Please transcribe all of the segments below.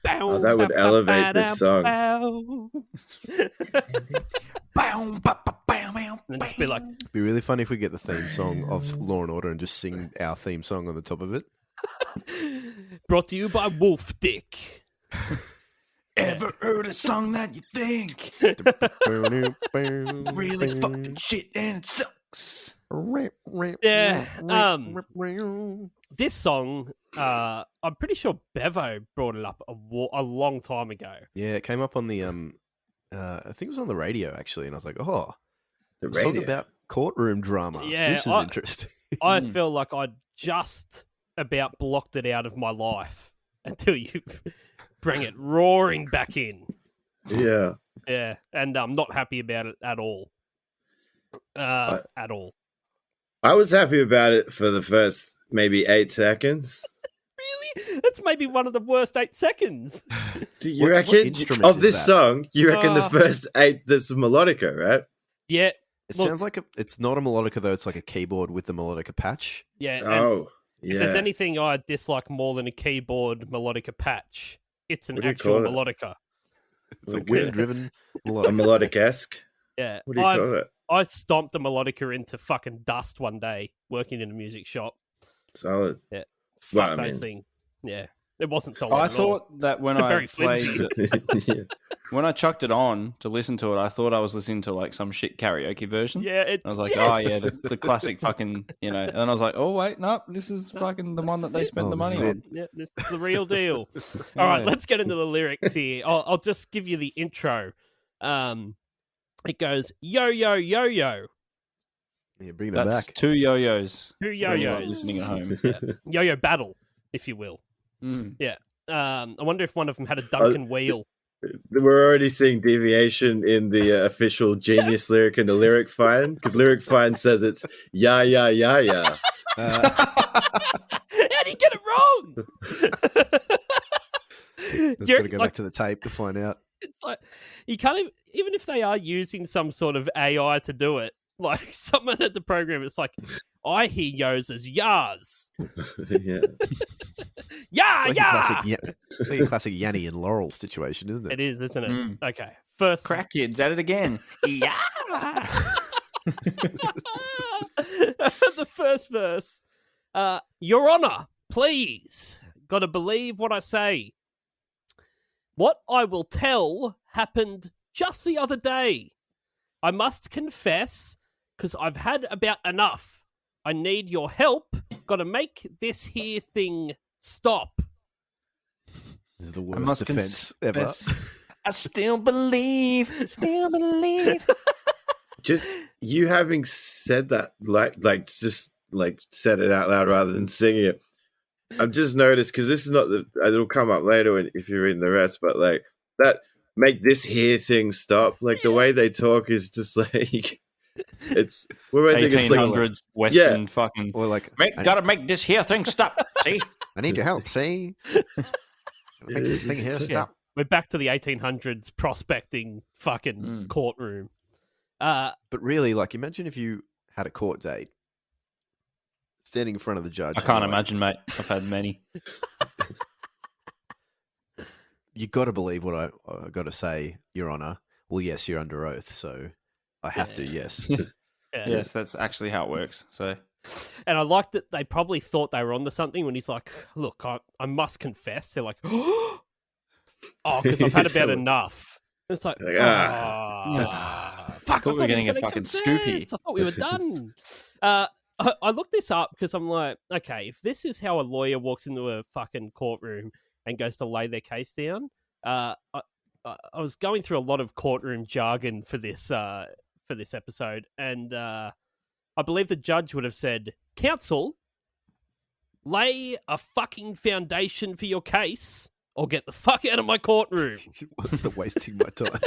Oh, that would elevate this song. And just be like, It'd be really funny if we get the theme song of Law and Order and just sing our theme song on the top of it. brought to you by Wolf Dick. Ever heard a song that you think really fucking shit and it sucks? Yeah. This song, I'm pretty sure Bevo brought it up a long time ago. Yeah, it came up on the I think it was on the radio actually, and I was like, oh, The a song radio. about courtroom drama. Yeah, This is interesting. I feel like I just about blocked it out of my life until you bring it roaring back in. Yeah. Yeah, and I'm not happy about it at all. At all. I was happy about it for the first maybe 8 seconds. Really? That's maybe one of the worst 8 seconds. Do you What reckon instrument of is this that? song? You reckon the first 8 there's a melodica, right? Yeah, It Well- sounds like it's not a melodica though. It's like a keyboard with the melodica patch. yeah. And Oh, if there's yeah. anything I dislike more than a keyboard melodica patch, it's an What do you actual call it? melodica. It's a Okay. wind-driven A melodica. melodic-esque. Yeah, What do you call it? I stomped a melodica into fucking dust one day working in a music shop. Solid. Fuck Well, I those mean- things. Yeah, it wasn't solid. I at all. thought that when I Very played, flimsy. Yeah. when I chucked it on to listen to it, I thought I was listening to like some shit karaoke version. Yeah, I was like, oh yeah, the classic fucking, and I was like, oh wait, no, this is fucking the one that they spent the money this is on. Yeah, this is the real deal. All right, Yeah. let's get into the lyrics here. I'll just give you the intro. It goes yo yo yo yo Yeah, bring it That's back. 2 yo-yos. two for yo anyone yos, listening at home. yo yo battle, if you will. Mm. I wonder if one of them had a Duncan wheel. We're already seeing deviation in the official Genius lyric and the lyric find, because lyric find says it's ya ya ya ya. How'd he get it wrong? Let's got to go back to the tape to find out. It's like you can't even if they are using some sort of AI to do it. Like someone at the program, it's like I hear yos as yas. Yeah. Yeah, It's like yeah. a classic Yanni and Laurel situation, isn't it? It is, isn't it? Mm. Okay. First Crack kids at it again. Yeah. the first verse. Your Honor, please. Gotta believe what I say. What I will tell happened just the other day. I must confess, because I've had about enough. I need your help. Gotta make this here thing stop. This is the I worst must defense ever. confess. I still believe. Just you having said that, just said it out loud rather than singing it. I've just noticed, because this is not it'll come up later if you're reading the rest, but like that make this here thing stop. Like the way they talk is just like we're thinking it's like 1800s Western fucking. Or like, Gotta make this here thing stop. See? I need your help. See, make this thing here Yeah. stop. We're back to the 1800s prospecting fucking courtroom. But really, like, imagine if you had a court date, standing in front of the judge. I can't imagine, mate. I've had many. You got to believe what I got to say, Your Honor. Well, yes, you're under oath, so I have to. Yes. Yeah. Yes, that's actually how it works. So And I like that they probably thought they were onto something when he's like, look, I must confess. They're like, oh, because I've had about enough. And it's like, Like, fuck, thought we were he getting was a gonna fucking confess. scoopy. I thought we were done. I looked this up because I'm like, okay, if this is how a lawyer walks into a fucking courtroom and goes to lay their case down, I was going through a lot of courtroom jargon for this episode, and I believe the judge would have said, "Counsel, lay a fucking foundation for your case, or get the fuck out of my courtroom." What's wasting my time?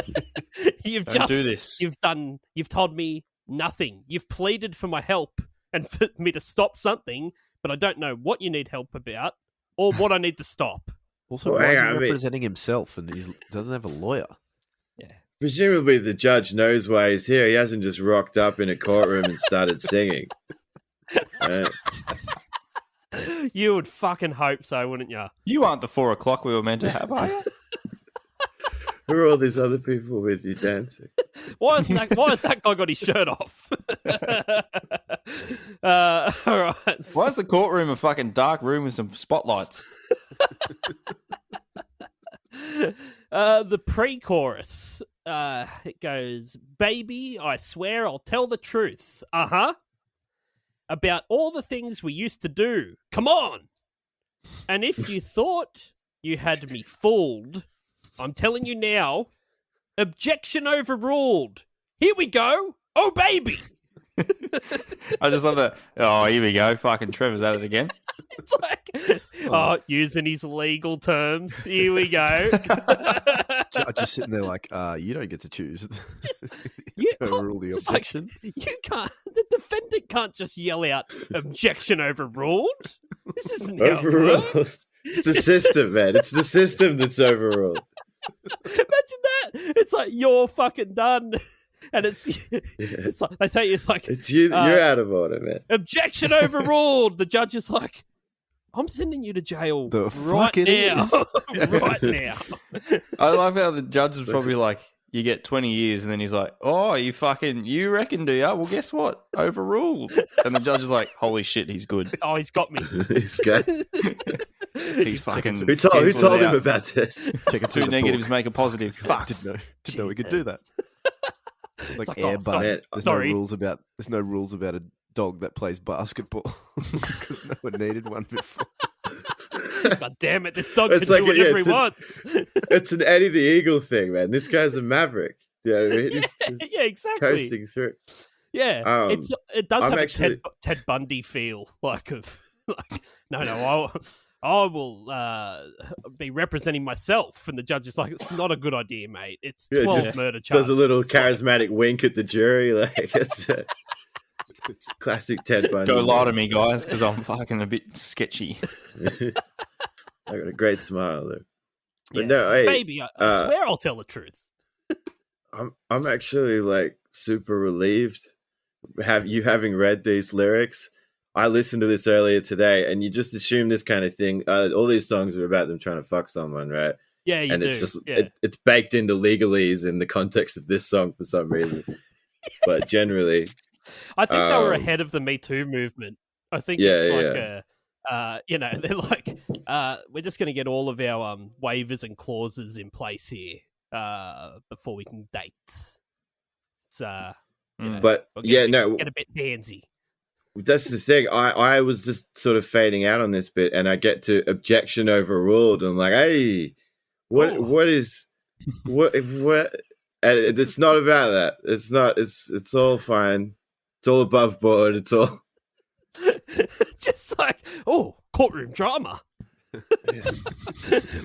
You've don't do this. You've told me nothing. You've pleaded for my help and for me to stop something, but I don't know what you need help about or what I need to stop. Also, Well, why is he hang on, I mean- representing himself and he doesn't have a lawyer? Yeah. Presumably the judge knows why he's here. He hasn't just rocked up in a courtroom and started singing. You would fucking hope so, wouldn't you? You aren't the 4 o'clock we were meant to have, are you? Who are all these other people with you dancing? Why has that guy got his shirt off? All right. Why is the courtroom a fucking dark room with some spotlights? The pre-chorus. It goes, "Baby, I swear I'll tell the truth. About all the things we used to do. Come on. And if you thought you had me fooled, I'm telling you now, objection overruled. Here we go. Oh, baby." I just love that. Oh, here we go. Fucking Trevor's at it again. It's like, using his legal terms. Here we go. Just sitting there like, you don't get to choose. You Overrule the just objection. You can't. The defendant can't just yell out objection overruled. This isn't how it Overruled. works. It's the system, man. It's the system that's overruled. Imagine that. It's like you're fucking done, and it's like they tell you it's like It's you. You're out of order, man. objection overruled. The judge is like, I'm sending you to jail The right fuck it now. is. Right now. I love how the judge was probably like, you get 20 years, and then he's like, oh, you reckon, do ya? Well, guess what? Overruled. And the judge is like, holy shit, he's good. Oh, he's got me. He's good. He's fucking... Who told cancelled him out. about this? Check it through Two the negatives book. make a positive. Fuck. Didn't know we could do that. Like like, air oh, bud. sorry. There's Sorry. no rules about a dog that plays basketball because no one needed one before. God damn it, this dog It's can like- do whatever he it's a- wants. It's an Eddie the Eagle thing, man. This guy's a maverick. You know what I mean? He's Yeah, exactly. coasting through. Yeah, it does I'm have actually- a Ted Bundy feel, like no, I will be representing myself, and the judge is like, it's not a good idea, mate. It's Yeah, 12 just murder charges. Does a little It's like, charismatic wink at the jury. Like it's classic Ted Bundy. Go lie to me, guys, because I'm fucking a bit sketchy. I got a great smile though. But yeah, no, it's like, hey, baby, I swear I'll tell the truth. I'm actually like super relieved having read these lyrics. I listened to this earlier today, and you just assume this kind of thing. All these songs are about them trying to fuck someone, right? Yeah, you and do. it's just yeah. it's baked into legalese in the context of this song for some reason. But generally, I think they were um, ahead of the Me Too movement. I think Yeah, it's like they're like, we're just going to get all of our waivers and clauses in place here before we can date. So, but we'll yeah, no, get a bit handsy. that's the thing. I was just sort of fading out on this bit, and I get to objection overruled. And I'm like, hey, what is what? And it's not about that. It's not. It's all fine. It's all above board. It's all. Just like, courtroom drama.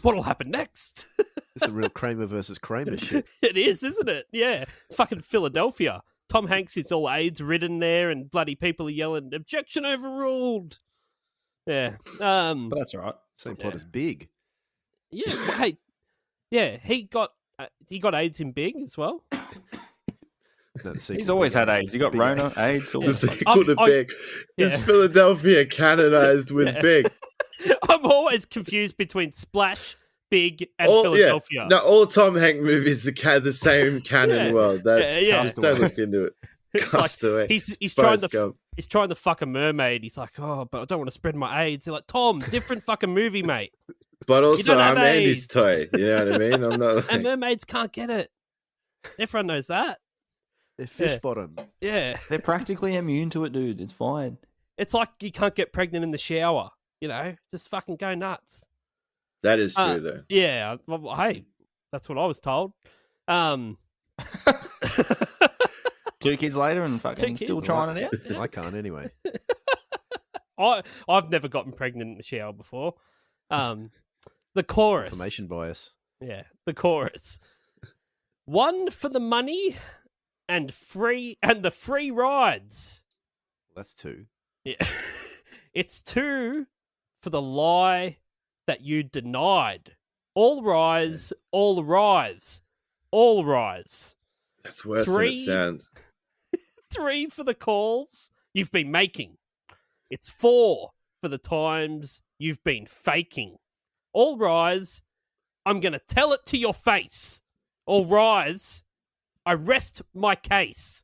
What'll happen next? It's a real Kramer versus Kramer shit. It is, isn't it? Yeah. It's fucking Philadelphia. Tom Hanks is all AIDS ridden there, and bloody people are yelling, objection overruled. Yeah. But that's all right. Same plot as Big. Yeah. Well, hey. Yeah. He got AIDS in Big as well. No, the sequel, He's always Big. had AIDS. He got Big Rona, AIDS. all The Yeah. this. sequel to Big. Is Yeah. Philadelphia canonized with Yeah. Big? I'm always confused between Splash, Big, and All, Philadelphia. Yeah. No, all Tom Hanks movies are the same canon Yeah. world. That's Yeah. just don't look into it. It's like, Castaway. he's trying Forrest to Gump. he's trying to fuck a mermaid. He's like, but I don't want to spread my AIDS. They're like, Tom, different fucking movie, mate. But also, don't have I'm Andy's AIDS. toy. You know what I mean? I'm not And like, mermaids can't get it. Everyone knows that. They're fish Yeah. bottom. Yeah. They're practically immune to it, dude. It's fine. It's like you can't get pregnant in the shower. You know, just fucking go nuts. that is true though. Yeah. Well, hey, that's what I was told. 2 kids later and fucking kids. still trying it out. I can't anyway. I've never gotten pregnant in the shower before. The chorus. Information bias. Yeah, the chorus. 1 for the money and the free rides. That's 2. Yeah. It's 2 for the lie that you denied. All rise, all rise, all rise. That's worse 3 than it sounds. 3 for the calls you've been making. It's 4 for the times you've been faking. All rise. I'm going to tell it to your face. All rise. I rest my case.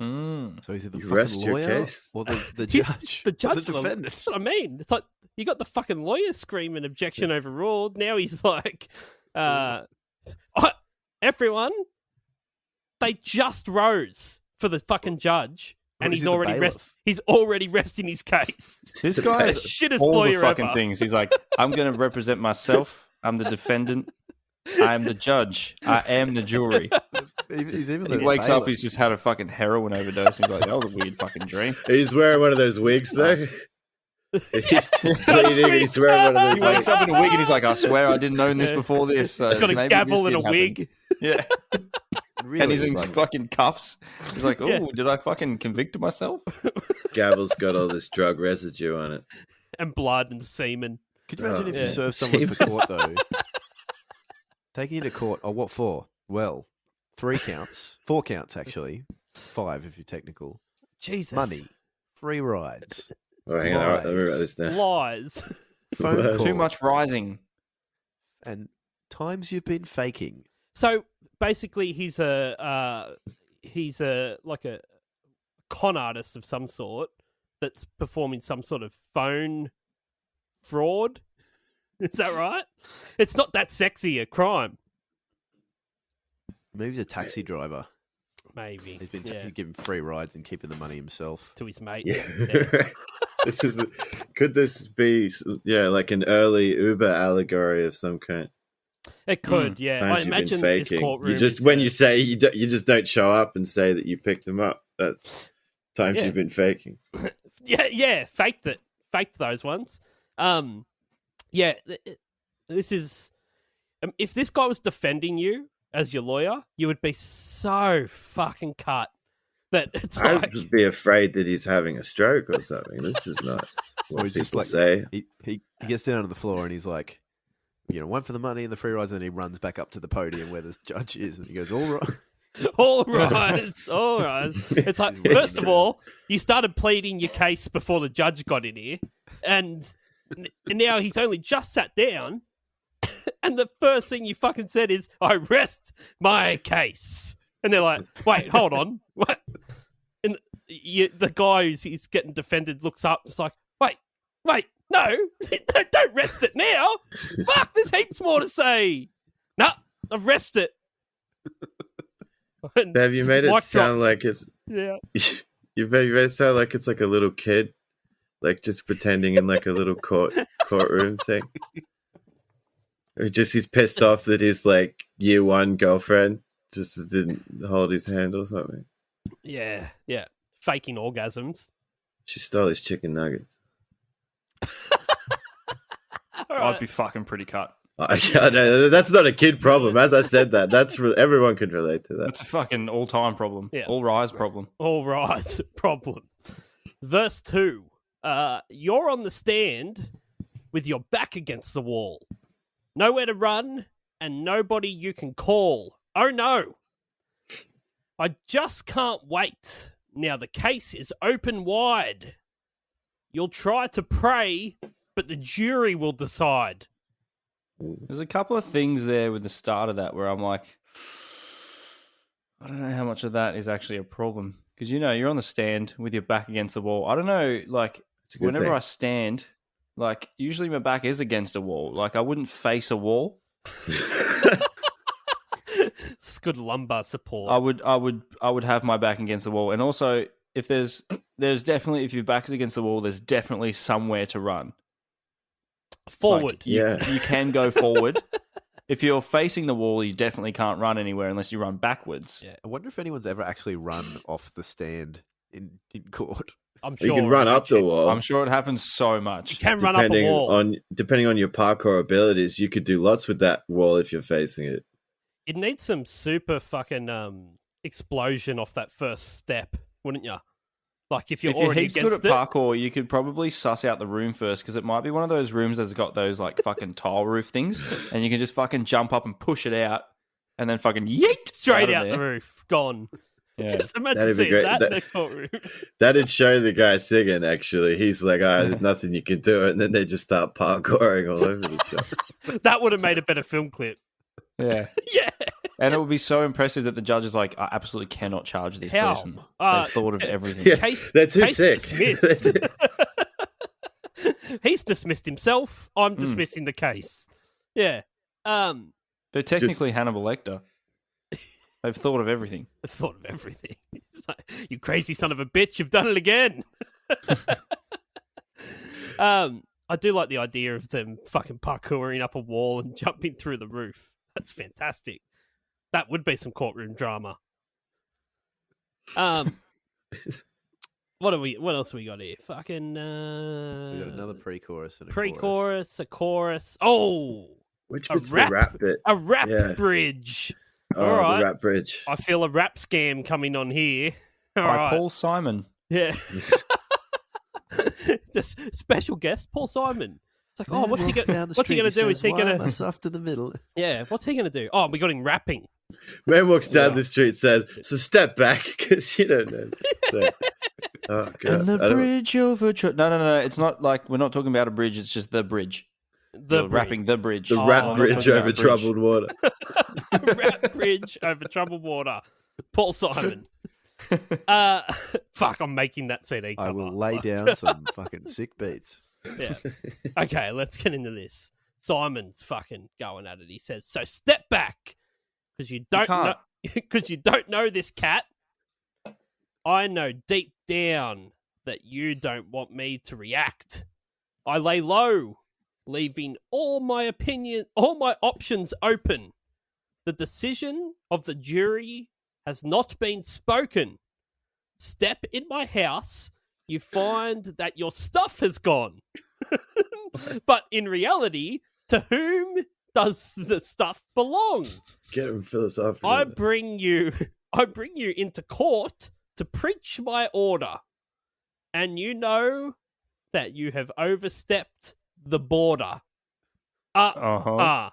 So is it the You fucking rest your lawyer case? or the He's judge? the judge, or the defendant? That's what I mean. It's like you got the fucking lawyer screaming objection overruled. Now he's like, everyone, they just rose for the fucking judge, Or and is he's it the already bailiff? he's already resting his case. This guy's Shittest all the lawyer fucking ever. things. He's like, I'm going to represent myself. I'm the defendant. I am the judge. I am the jury. He's even He the wakes up, bailiff. he's just had a fucking heroin overdose. He's like, that was a weird fucking dream. He's wearing one of those wigs, though. He's just bleeding and he's wearing one of He those wakes wigs. up in a wig and he's like, I swear I didn't know this before this. So He's got a maybe gavel this and a did happen." wig. Yeah. Really, And he's in like, fucking cuffs. He's like, oh, Yeah. did I fucking convict myself? Gavel's got all this drug residue on it. And blood and semen. could you imagine if Yeah. you serve someone for court though? Taking you to court. Oh, what for? Well, 3 counts, 4 counts actually, 5 if you're technical. Jesus. Money, free rides, Oh, hang on. Let me write this down. Lies. phone Too calls, Too much rising. and times you've been faking. So basically, he's a like a con artist of some sort that's performing some sort of phone fraud. Is that right? It's not that sexy a crime. Maybe he's a taxi driver. Maybe. He's been Yeah. giving free rides and keeping the money himself. To his mate. Yeah. Yeah. This is. Could this be? Yeah, like an early Uber allegory of some kind. It could, yeah. Times I you've been imagine this faking. courtroom. You just is when a- you say you just don't show up and say that you picked them up. That's times Yeah. you've been faking. yeah, faked it, faked those ones. Yeah, this is. If this guy was defending you as your lawyer, you would be so fucking cut that it's I like would be afraid that he's having a stroke or something. This is not Or what he's just people like- say. He gets down on the floor and he's like, one for the money and the free rides, and then he runs back up to the podium where the judge is, and he goes, "All right." all right, all right. It's like first of all, you started pleading your case before the judge got in here, and now he's only just sat down, and the first thing you fucking said is, "I rest my case," and they're like, "Wait, hold on, what?" And the guy who's getting defended looks up, just like, "Wait, no, don't rest it now. Fuck, there's heaps more to say. No, I've rested it." Have you made it Mic sound drop. like it's? Yeah. You've made it sound like it's like a little kid, like just pretending in like a little courtroom thing. Or just he's pissed off that his like year 1 girlfriend just didn't hold his hand or something. Yeah. Faking orgasms. She stole his chicken nuggets. All I'd right. be fucking pretty cut. No, that's not a kid problem. As I said, that's for everyone can relate to that. That's a fucking all-time problem. Yeah. All rise problem. All right. Problem. Verse 2. You're on the stand with your back against the wall. Nowhere to run and nobody you can call. Oh no. I just can't wait. Now the case is open wide. You'll try to pray, but the jury will decide. There's a couple of things there with the start of that where I'm like, I don't know how much of that is actually a problem. Because, you're on the stand with your back against the wall. I don't know, like, It's a good whenever thing. I stand, like, usually my back is against a wall. Like, I wouldn't face a wall. It's good lumbar support. I would have my back against the wall. And also, if there's definitely, if your back's against the wall, there's definitely somewhere to run. Forward. Like, you Yeah. can go forward. If you're facing the wall, you definitely can't run anywhere unless you run backwards. Yeah. I wonder if anyone's ever actually run off the stand in court. I'm You sure. can run up the wall. I'm sure it happens so You much. can run up a wall. Depending on your parkour abilities, you could do lots with that wall if you're facing it. It needs some super fucking explosion off that first step, wouldn't you? Like if you're If you're already heaps good against at it. parkour, you could probably suss out the room first because it might be one of those rooms that's got those like fucking tile roof things, and you can just fucking jump up and push it out, and then fucking yeet Straight out there. the roof, gone. Yeah. Just imagine That'd be seeing great. that in the courtroom. That'd show the guy singing, actually. He's like, there's nothing you can do. And then they just start parkouring all over the shop. That would have made a better film clip. Yeah. Yeah. And it would be so impressive that the judge is like, I absolutely cannot charge this How? person. They've thought of everything. Yeah, Case, they're too case sick. dismissed. He's dismissed himself. I'm dismissing the case. Yeah. They're technically Hannibal Lecter. They've thought of everything. I thought of everything. It's like, you crazy son of a bitch, you've done it again. I do like the idea of them fucking parkouring up a wall and jumping through the roof. That's fantastic. That would be some courtroom drama. What else we got here? Fucking We got another pre-chorus and a pre-chorus, a chorus. Oh, Which A bit's rap? the rap bit? a rap Yeah. bridge. Oh, All right. the rap bridge. I feel a rap scam coming on here. All By right. Paul Simon. Yeah. Just special guest, Paul Simon. It's like, oh, what's he going to do? Is he going to? myself to the middle? Yeah, what's he going to do? Oh, we got him rapping. Man walks down Yeah. the street, says, so step back, because you don't know. So, oh, God. And the I don't- bridge over... No. It's not like... We're not talking about a bridge. It's just the bridge. The You're rapping the bridge. The Oh, rap I'm not bridge talking about over a bridge. troubled water. rap bridge over troubled water. Paul Simon. Fuck, I'm making that CD cover. I will lay down some fucking sick beats. Yeah. Okay, let's get into this. Simon's fucking going at it. He says, "So step back, because you don't know, can't. because you don't know this cat. I know deep down that you don't want me to react. I lay low, leaving all my options open. The decision of the jury has not been spoken. Step in my house, you find that your stuff has gone. But in reality, to whom does the stuff belong? Get him philosophical. I bring you into court to preach my order. And you know that you have overstepped the border. Uh-huh.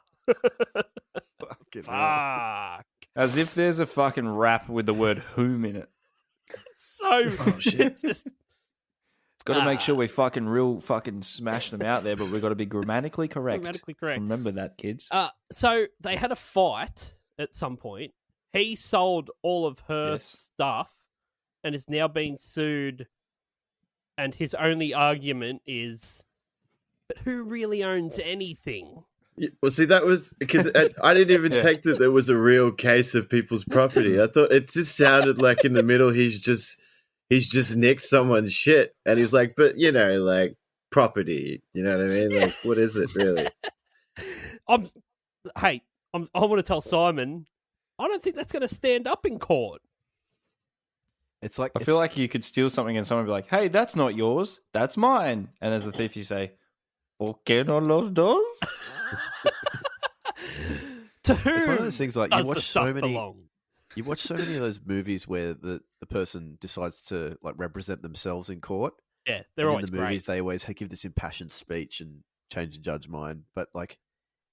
Fucking hell. Fuck. As if there's a fucking rap with the word whom in it. So shit. it's just It's got to make sure we fucking smash them out there, but we've got to be grammatically correct. grammatically correct. Remember that, kids. So they had a fight at some point. He sold all of her Yes. stuff and is now being sued. And his only argument is, but who really owns anything? Yeah, well, see, that was because I didn't even Yeah. take that there was a real case of people's property. I thought it just sounded like in the middle he's just nicked someone's shit, and he's like, but like property, you know what I mean? Like, what is it really? I want to tell Simon, I don't think that's going to stand up in court. It's like I feel like you could steal something and someone would be like, hey, that's not yours, that's mine. And as the thief, you say, ¿Por qué no los dos? To whom it's one of those things like does you the watch stuff so many. belong? You watch so many of those movies where the person decides to like represent themselves in court. Yeah, they're and always in the great. movies they always give this impassioned speech and change the judge's mind. But like,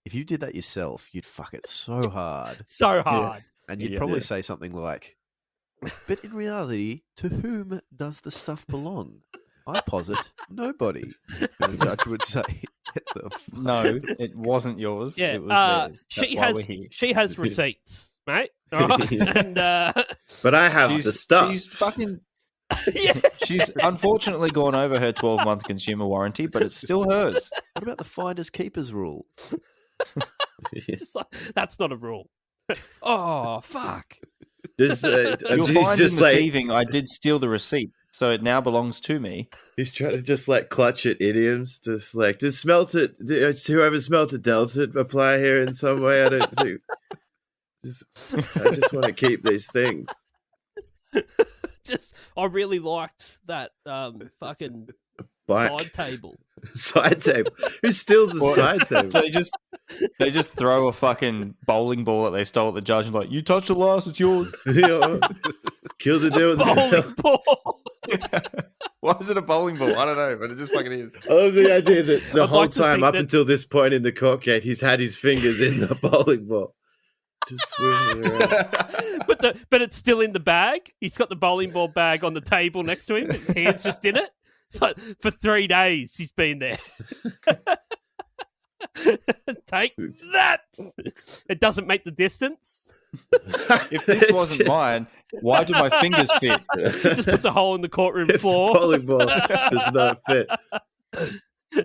if you did that yourself, you'd fuck it so hard, So hard. and you'd Yeah. probably say something like, "But in reality, to whom does the stuff belong? I posit nobody." And the judge would say, "Get the fuck." No, it wasn't yours. Yeah, It was theirs. That's she why has we're here. she has receipts, mate. All right? And But I have the stuff. She's fucking. yeah, She's unfortunately gone over her 12-month consumer warranty, but it's still hers. What about the finders keepers rule? just like, that's not a rule. Oh fuck! Just, You'll he's find just in the like thieving, I did steal the receipt, so it now belongs to me. he's trying to just like clutch at idioms. Just like just smelt it. Whoever smelt it dealt it. Apply here in some way. I don't think. I just want to keep these things. I really liked that fucking Bike. side table. Side table. Who steals a side table? So they just throw a fucking bowling ball that they stole at the judge and like, you touched the last, it's yours. Kill the deal with Bowling ball. Why is it a bowling ball? I don't know, but it just fucking is. I love the idea that the I'd whole like to time think up that- until this point in the court case, he's had his fingers in the bowling ball. Just swinging around. but it's still in the bag. He's got the bowling ball bag on the table next to him. His hand's just in it. So for 3 days he's been there. Take that. It doesn't make the distance. If this wasn't mine, why do my fingers fit? It just puts a hole in the courtroom If floor. the bowling ball does not fit.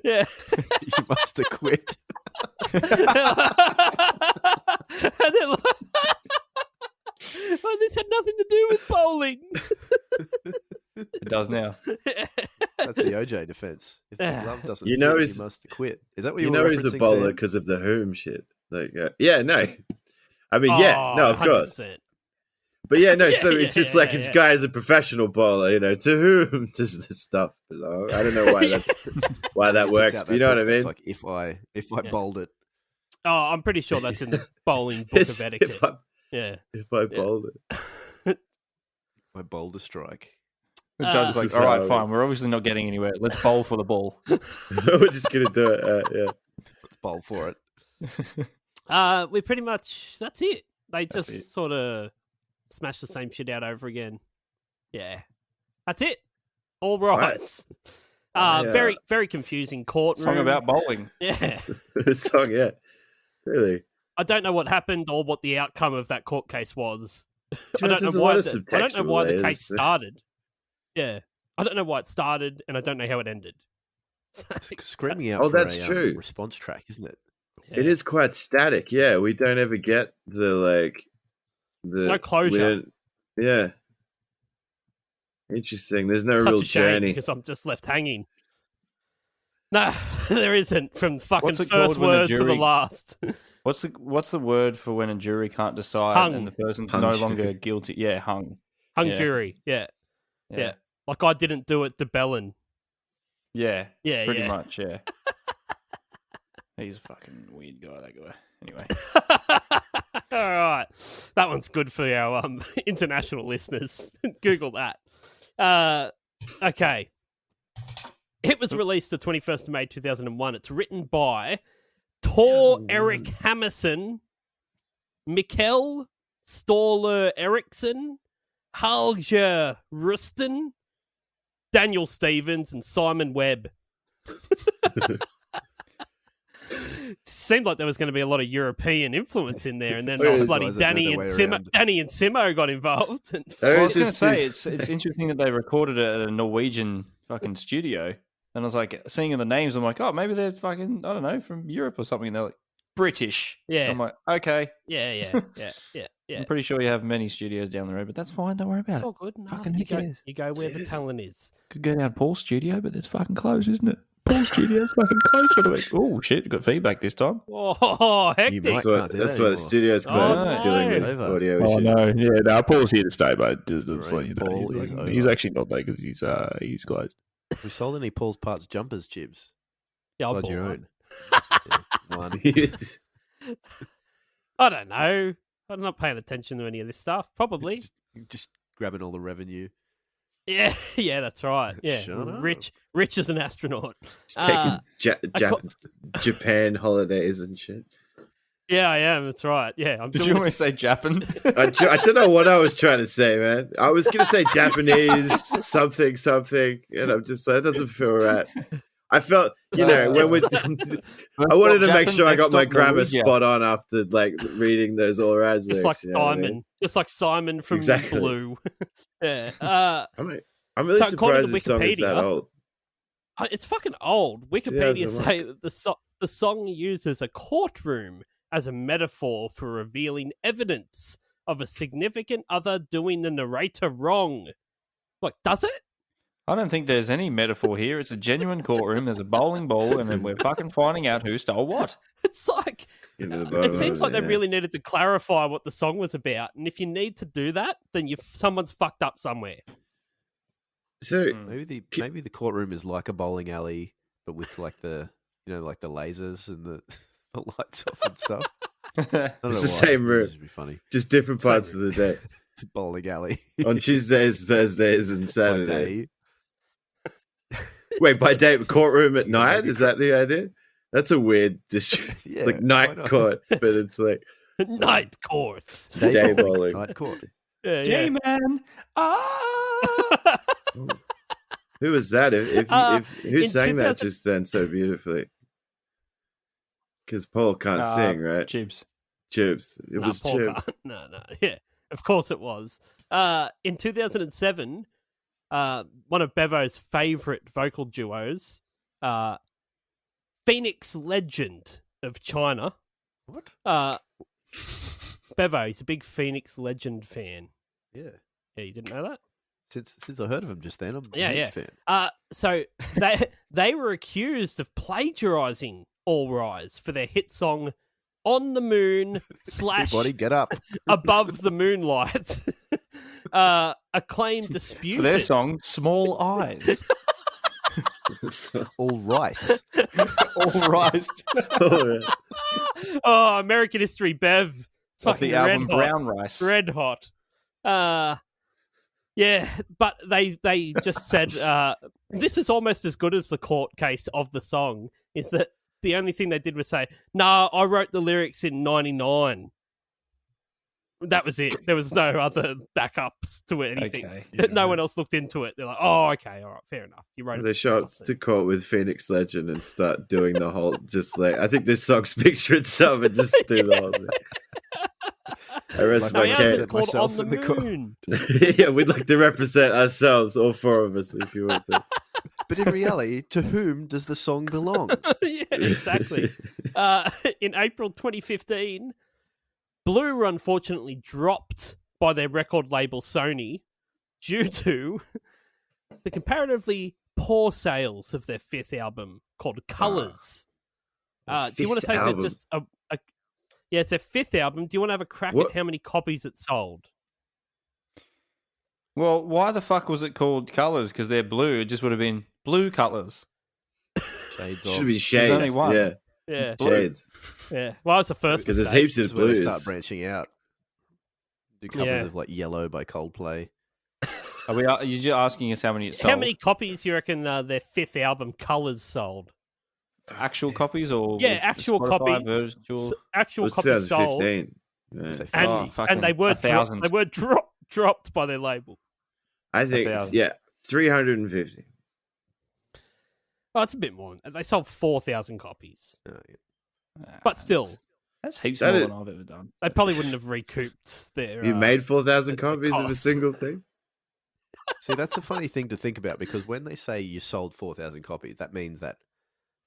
Yeah. You must have quit. And then, oh, this had nothing to do with bowling. It does now. That's the OJ defense. If the glove doesn't You know fit, he's- you must have quit. Is that what You you know were he's a referencing, bowler Sam? because of the whom shit. Like, yeah, no. I mean, yeah, Oh, no, of course. 100%. But yeah, no. Yeah, So it's just like this guy is a professional bowler. You know, to whom does this stuff belong? I don't know why that's why that Picks works. out But you know what I book that's mean? Like if I Yeah. bowled it, Oh, I'm pretty sure that's in the bowling book It's- of etiquette. If Yeah. I bowled it. I bowled a strike. The judge is This like, is all right, how- fine. We're obviously not getting anywhere. Let's bowl for the ball. We're just gonna do it. Yeah. Let's bowl for it. We pretty much, that's it. They That's just it. sort of smash the same shit out over again. Yeah. That's it. All rise. Yeah. Very, very confusing courtroom. Song about bowling. Yeah. The song, yeah. Really. I don't know what happened or what the outcome of that court case was. I don't There's know a why. lot of I don't know why the subtextual case layers. started. Yeah, I don't know why it started, and I don't know how it ended. So, It's screaming out Oh, for that's a true. response track, isn't it? It is quite static. Yeah, we don't ever get the like. There's no closure. we don't- Yeah. Interesting. There's no Such real a shame journey. because I'm just left hanging. No, there isn't. From fucking What's it first called when the word to the jury- last. What's the word for when a jury can't decide Hung. and the person's Hung no jury. longer guilty? Yeah, hung. Hung Yeah. jury. Yeah. Yeah. Like I didn't do it to Bellin. Yeah, Yeah, pretty yeah. much, yeah. He's a fucking weird guy, that guy. Anyway. All right, that one's good for our international listeners. Google that. Okay, it was released the 21st of May 2001. It's written by Tor 2001. Erik Hammerson, Mikkel Ståler Eriksson, Halger Rustin, Daniel Stevens, and Simon Webb. Seemed like there was going to be a lot of European influence in there, and then Oh, yeah, bloody guys that know their way around. Danny and Simo got involved. And Oh, Well, I was going to just say, this- it's interesting that they recorded it at a Norwegian fucking studio. And I was like, seeing the names, I'm like, oh, maybe they're fucking, I don't know, from Europe or something. And they're like, British. Yeah. I'm like, okay. yeah. I'm pretty sure you have many studios down the road, but that's fine. Don't worry about It's it. all good. No, Fucking you who go, cares? you go where the Yes. talent is. Could go down Paul's studio, but it's fucking closed, isn't it? Paul's studio's fucking closed for the week. Oh, shit. Got feedback this time. Oh, hectic. might- That's why, can't do that's that why the anymore. studio's Oh, closed. no. It's dealing It's with over. audio Oh issues. no, yeah, no, Paul's here to stay, but just Right, let you know, Paul he's, is like- over. he's actually not there because he's closed. We sold any Paul's Parts jumpers, Chibs? Yeah, I'll Besides pull your one. own. One. I don't know. I'm not paying attention to any of this stuff. Probably. Just grabbing all the revenue. Yeah, yeah, that's right. Yeah, Shut up. rich as an astronaut. It's taking I ca- Japan holidays and shit. Yeah, I am. That's right. Yeah, I'm Did doing you this- almost say Japan? I don't know what I was trying to say, man. I was going to say Japanese, something, and I'm just like, that doesn't feel right. I felt, when we're I wanted to make sure I got my grammar spot on after like reading those all rise just like Simon, just like Simon from Exactly. Blue. Yeah. I'm really So according surprised to the song is that Wikipedia- old. It's fucking old. Wikipedia 2001. say that the song uses a courtroom as a metaphor for revealing evidence of a significant other doing the narrator wrong. Like, does it? I don't think there's any metaphor here. It's a genuine courtroom. There's a bowling ball, and then we're fucking finding out who stole what. It's like Into the bottom it seems of like they yeah. really needed to clarify what the song was about. And if you need to do that, then someone's fucked up somewhere. So Maybe the courtroom is like a bowling alley, but with like the like the lasers and the lights off and stuff. I don't It's know the why. same room. This would be funny. just different Same parts of the day. It's a bowling alley On Tuesdays, Thursdays, and by Saturday. day. Wait, by day, courtroom at Yeah, night? maybe Is that the idea? That's a weird district. Yeah, like why night not? court, but it's like Night court. Day bowling. Night court. Yeah, Day man. Ah. Who was that? Who in sang that 2000 just then so beautifully? Because Paul can't sing, right? Chibs. Chibs. It No, was Paul Chibs. can't. No, yeah, of course it was. In 2007, one of Bevo's favourite vocal duos, Phoenix Legend of China. What? Bevo, he's a big Phoenix Legend fan. Yeah. Yeah, you didn't know that? Since I heard of him just then, I'm a Yeah, huge yeah. fan. So they were accused of plagiarising All Rise for their hit song "On the Moon" / Everybody get up. "Above the Moonlight." A claim disputed For their song, Small Eyes. All rice. All Rise. Oh, American History, Bev. It's Off the fucking album red hot. Brown Rice. Red hot. Yeah, but they just said this is almost as good as the court case of the song. Is that the only thing they did was say, "No, I wrote the lyrics in '99." That was it. There was no other backups to anything. Okay. No one else looked into it. They're like, "Oh, okay, all right, fair enough. You wrote it." They show up Awesome. to court with Phoenix Legend and start doing the whole, just like, I think this song speaks for itself and just do the whole thing. I rest No, my ours case. is called myself "On the in the court. Moon." Yeah, we'd like to represent ourselves, all four of us, if you want to. But in reality, to whom does the song belong? Yeah, exactly. In April 2015, Blue were unfortunately dropped by their record label Sony due to the comparatively poor sales of their fifth album called Colors. Do you want to Fifth take album? just a yeah, it's their fifth album. Do you want to have a crack What? at how many copies it sold? Well, why the fuck was it called Colors? Because they're blue. It just would have been Blue Colors. Shades Should of. be shades. only one. Yeah, Yeah, shades. yeah. Well, it's the first Because there's mistake. heaps This of is where they blues. start branching out. Do covers Yeah. of like Yellow by Coldplay. Are you just asking us how many it sold? How many copies do you reckon their fifth album Colors sold? actual copies or Yeah, with actual Spotify copies. virtual? Actual What's copies sold. 2015? Yeah. Say And, 50. Oh, fucking and they were 1,000. they were dropped by their label. I think, 1,000. yeah, 350. Oh, it's a bit more. They sold 4,000 copies, Oh, yeah. but still, that's heaps That more is- than I've ever done. they probably wouldn't have recouped their. You made 4,000 the copies of a cost. single thing? See, that's a funny thing to think about because when they say you sold 4,000 copies, that means that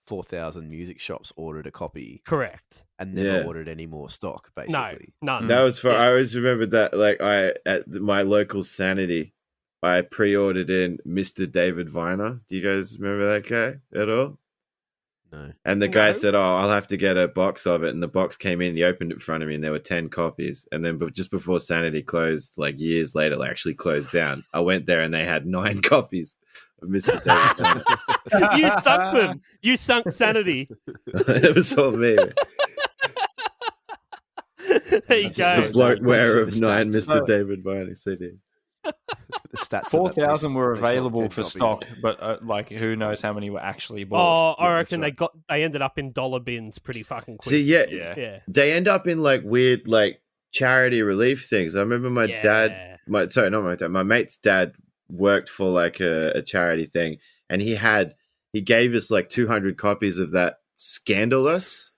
4,000 music shops ordered a copy correct. and never Yeah. ordered any more stock, No, basically. none. That was for, Yeah. I always remembered that, like, at my local Sanity, I pre-ordered in Mr. David Viner. Do you guys remember that guy at all? No. And the guy No. said, "Oh, I'll have to get a box of it." And the box came in. He opened it in front of me, and there were 10 copies. And then, just before Sanity closed, like years later, like actually closed down, I went there and they had 9 copies of Mr. David Viner. You sunk them. You sunk Sanity. It was all me. Man. There you Just go. The bloatware of The 9 stats. Mr. David Viner CDs. The stats. 4,000 were they sold available 10 for copies. stock, but like who knows how many were actually bought? Oh, I Yeah, reckon that's they ended up in dollar bins pretty fucking quick. See, yeah, Yeah. Yeah. they end up in like weird, like charity relief things. I remember my dad, my mate's dad worked for like a charity thing, and he gave us like 200 copies of that Scandalous.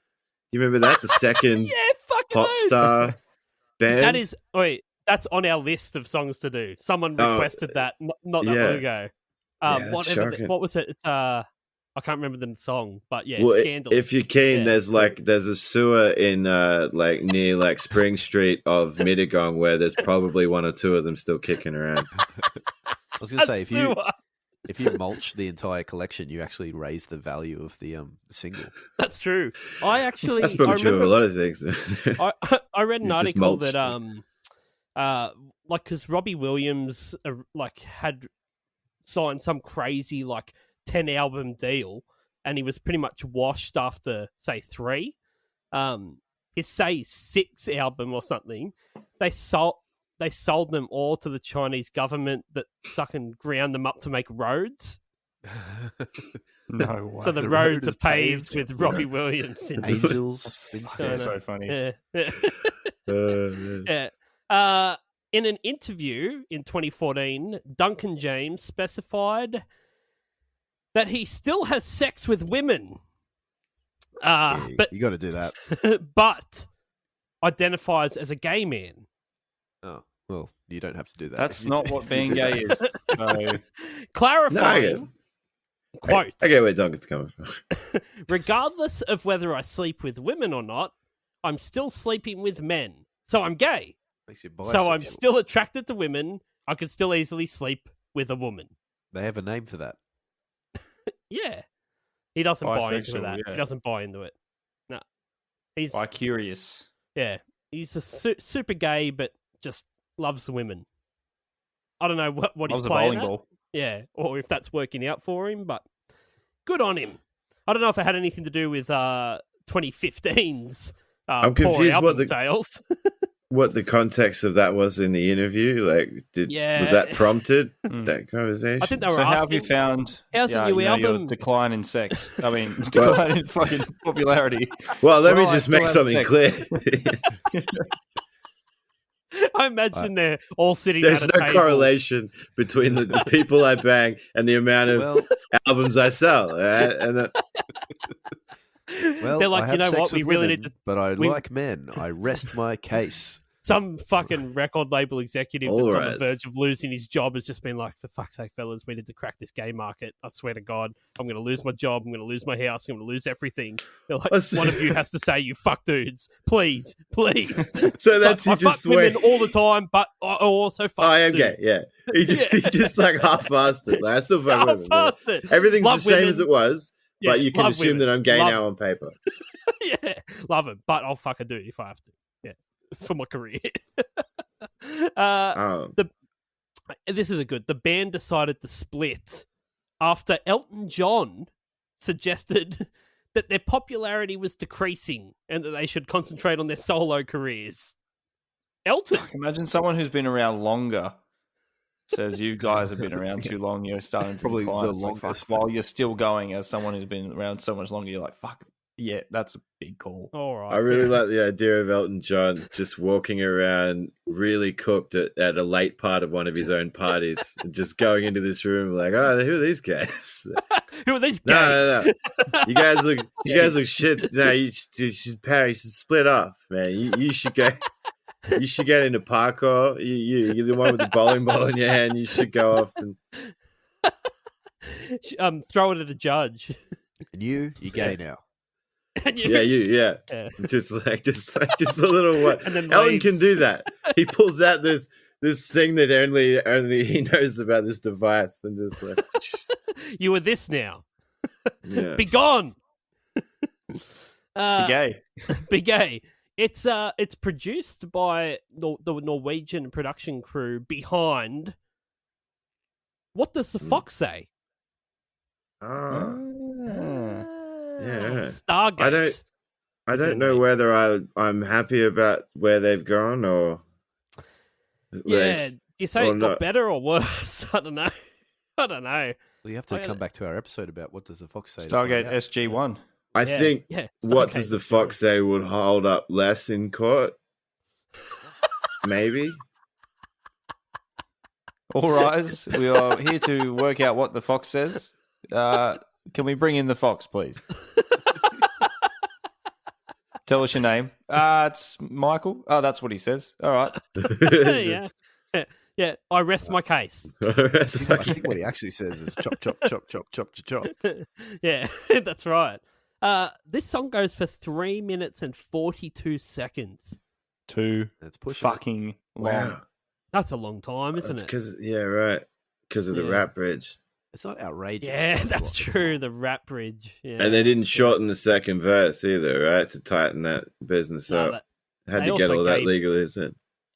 Do you remember that? The second Yeah, fucking pop oath. star band. That is that's on our list of songs to do. Someone requested that not that yeah. long ago. Yeah, that's Whatever. shocking. What was it? It's, I can't remember the song, but yeah, Well, Scandalous. if you're keen, Yeah. there's a sewer in like near like Spring Street of Mittagong where there's probably 1 or 2 of them still kicking around. I was going to say, sewer. if you mulch the entire collection, you actually raise the value of the single. That's true. I actually That's probably I true of a remember, lot of things. I read an You've just article mulched that like because Robbie Williams like had signed some crazy like 10 album deal, and he was pretty much washed after say 3. His say 6 album or something, they sold them all to the Chinese government that fucking ground them up to make roads. No way. So the The roads road are is paved paved. with Robbie Williams in them. Angels I instead. know. so funny. Yeah. Yeah. In an interview in 2014, Duncan James specified that he still has sex with women, but You got to do that. but identifies as a gay man. Oh, well, you don't have to do that. That's if you not do- what if you being do gay that. is. So, Clarifying, quote, I get where Duncan's coming from. regardless of whether I sleep with women or not, I'm still sleeping with men. So I'm gay. Makes you So I'm bisexual. still attracted to women. I could still easily sleep with a woman. They have a name for that. Yeah. He doesn't buy into Bisexual, that. yeah. He doesn't buy into it. No. He's, by curious. yeah. He's a super gay, but just loves women. I don't know what Loves he's a playing bowling at. ball. Yeah. Or if that's working out for him, but good on him. I don't know if it had anything to do with 2015's I'm poor confused album what the- sales. What the context of that was in the interview? Like, was that prompted that conversation? I think they were So how have you asking, found how's the new your album? decline in sex? I mean, decline in fucking popularity. Well, let me Well, I just still make have something sex. clear. I imagine they're all sitting There's at a no table. correlation between the people I bang and the amount of Well, albums I sell. All right? And well, They're I like, you have know sex what? We with really women, need to. But I we- like men. I rest my case. Some fucking record label executive All that's on right. the verge of losing his job has just been like, for fuck's sake, fellas, we need to crack this gay market. I swear to God, I'm going to lose my job. I'm going to lose my house. I'm going to lose everything. They're like, What's- one of you has to say, you fuck dudes. Please, please. so that's I he just fuck women went. all the time, but I also fuck I am dudes. gay. Yeah, he just like half-assed it. Like, I still fuck I'll women. but pass it. Everything's Love the same women. as it was, Yeah, but you can love assume women. that I'm gay Love now it. on paper. Yeah, love it, but I'll fuck a dude if I have to. Yeah, for my career. Oh, This is a good. The band decided to split after Elton John suggested that their popularity was decreasing and that they should concentrate on their solo careers. Elton, Imagine someone who's been around longer says you guys have been around too long. You're starting to Probably decline. the It's like, fuck, longest. while you're still going as someone who's been around so much longer, you're like, fuck, yeah, that's a big call. all right. I really like the idea of Elton John just walking around really cooked at a late part of one of his own parties and just going into this room like, oh, who are these guys? Who are these guys? No. You guys look shit. No, you should split off, man. You should go. You should get into parkour. You're the one with the bowling ball in your hand. You should go off and Throw it at a judge. And you're gay now. And you- yeah. Yeah. Just a little what. And then Elton leaves. can do that. He pulls out this thing that only he knows about, this device, and just like You are this now. yeah. Be gone. Be gay. Be gay. It's produced by the Norwegian production crew behind What Does the Fox Say? Ah. Yeah. Stargate. I don't know whether I'm happy about where they've gone or Yeah. Do you say or it got not. better or worse? I don't know. Well, you have to I gotta- come back to our episode about what does the fox say. to Stargate find out. SG-1. I Yeah, think yeah, what Stargate does the is fox say would hold up less in court? Maybe. All rise. We are here to work out what the fox says. Can we bring in the fox, please? Tell us your name. It's Michael. Oh, that's what he says. All right. yeah. Yeah. I rest my case. I think what he actually says is chop, chop, chop, chop, chop, chop, chop. Yeah, that's right. This song goes for 3 minutes and 42 seconds. Too That's pushing. fucking long. Wow. That's a long time, isn't That's it? because right. Because of the Yeah. rap bridge. It's not outrageous. Yeah, but that's it's true. long. The rap bridge. Yeah. And they didn't shorten the second verse either, right? To tighten that business No, up. that- Had they to get also all that gave- legalism in.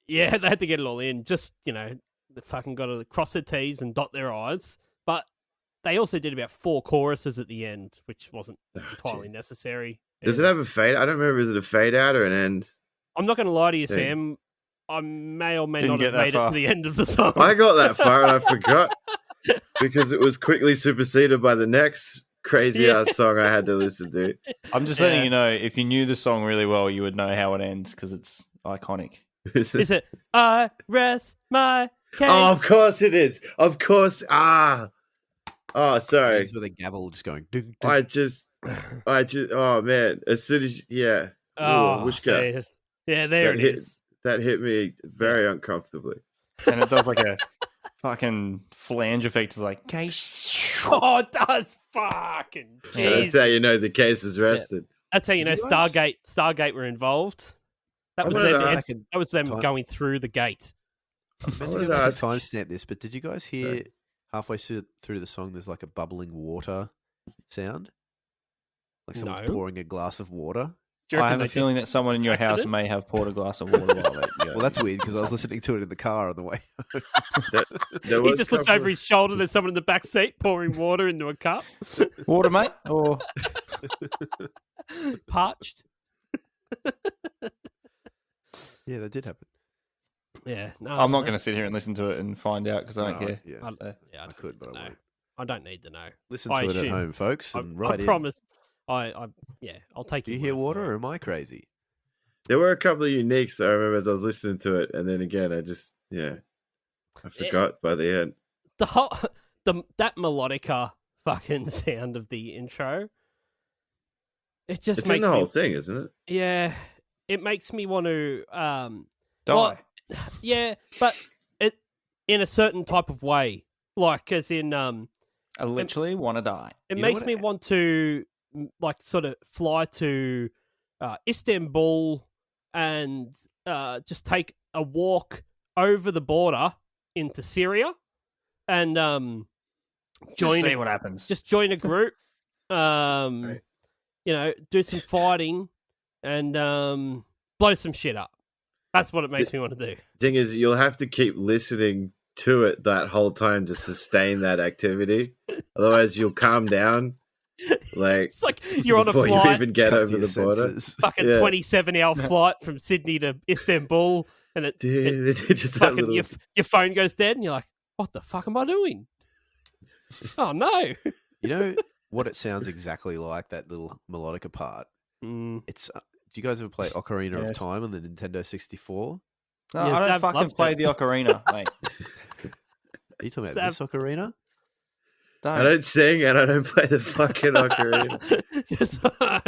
yeah, they had to get it all in. Just, they fucking got to cross their T's and dot their I's. But they also did about 4 choruses at the end, which wasn't Oh, entirely gee. necessary. Does it Yeah. have a fade? I don't remember. Is it a fade out or an end? I'm not going to lie to you, Yeah. Sam. I may or may Didn't not get have that made it far. to the end of the song. I got that far and I forgot because it was quickly superseded by the next crazy ass song I had to listen to. I'm just letting you know, if you knew the song really well, you would know how it ends because it's iconic. Is it I rest my case? Oh, of course it is. Of course. Oh, sorry. It's with a gavel just going. Ding, ding. I just. Oh man! As soon as yeah. Oh, which guy? Yeah, there it is. That hit me very uncomfortably. And it does like a fucking flange effect. It's like, case. Oh, it does. Fucking Jesus. That's how you know the case is rested. That's how you know Did you guys- Stargate were involved. That was wanted them. to ask- That was them time- going through the gate. I meant to wanted go to back and ask- timestamp this, but did you guys hear halfway through the song? There's like a bubbling water sound, like someone's No. pouring a glass of water. Do you I reckon have a they feeling just- that someone in your house accident? may have poured a glass of water while they go. Well, that's weird because I was listening to it in the car on the way. There He was just looks couple- over his shoulder. There's someone in the back seat pouring water into a cup. Water, mate? Or Parched. Yeah, that did happen. Yeah, no. I'm not going to sit here and listen to it and find out because I don't No, care. Yeah, Yeah, I could, but I no. won't. I don't need to know. Listen I to it at assume- home, folks, I, and I write in. promise. Yeah, I'll take. Do you your hear word water, for or it. am I crazy? There were a couple of uniques I remember as I was listening to it, and then again, I just I forgot by the end. The whole that melodica fucking sound of the intro. It just It's in makes the me whole thing, isn't it? yeah. It makes me want to Die. well, yeah, but it in a certain type of way, like as in I literally want to die. it You know makes what me want to like sort of fly to Istanbul and just take a walk over the border into Syria and Just see join what happens. just join a group, Right. you know, do some fighting and blow some shit up. That's what it makes me want to do. Thing is, you'll have to keep listening to it that whole time to sustain that activity. Otherwise, you'll calm down. Like It's like you're on a before you flight, even get Come to over your the border. senses. fucking Yeah. 27-hour flight from Sydney to Istanbul, and it Dude, just that fucking little. your phone goes dead, and you're like, "What the fuck am I doing?" Oh no! You know what it sounds exactly like, that little melodica part? Mm. It's. Do you guys ever play Ocarina of Yes. Time on the Nintendo 64? No, Yeah, I don't Sav fucking loves play it. the ocarina, mate. Are you talking about Sav- this Ocarina? I don't sing and I don't play the fucking ocarina. Just, I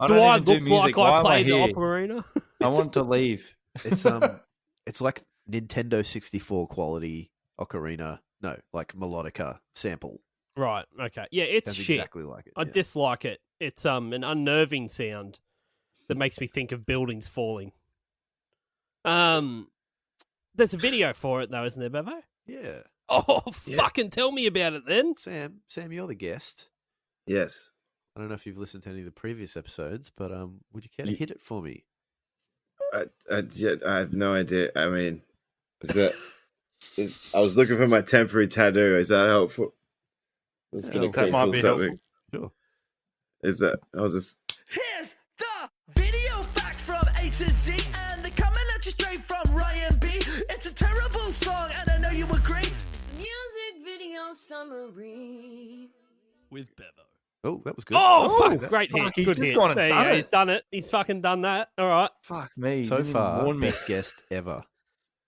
do don't I even do look music. like Why I am I play the here? ocarina? I want to leave. It's it's like Nintendo 64 quality Ocarina. No, like melodica sample. Right. Okay. Yeah, it's Sounds shit. exactly like it. I yeah. dislike it. It's an unnerving sound that makes me think of buildings falling. There's a video for it though, isn't there, Bevo? Yeah. Oh, Yeah. fucking tell me about it then. Sam, you're the guest. Yes. I don't know if you've listened to any of the previous episodes, but would you care to Ye- hit it for me? I have no idea. I mean, I was looking for my temporary tattoo. Is that helpful? Let's Yeah, that might be helpful. Sure. Is that? I'll just. Here's the video facts from A to Z, and they're coming at you straight from Ryan B. It's a terrible song, and I know you agree. Music video summary. With Bevo. Oh, that was good. Oh, fuck! that- Great fuck, hit. he's Good just hit. gone and There you done go. it. He's done it. He's fucking done that. All right. Fuck me. So didn't even far, warn me. best guest ever.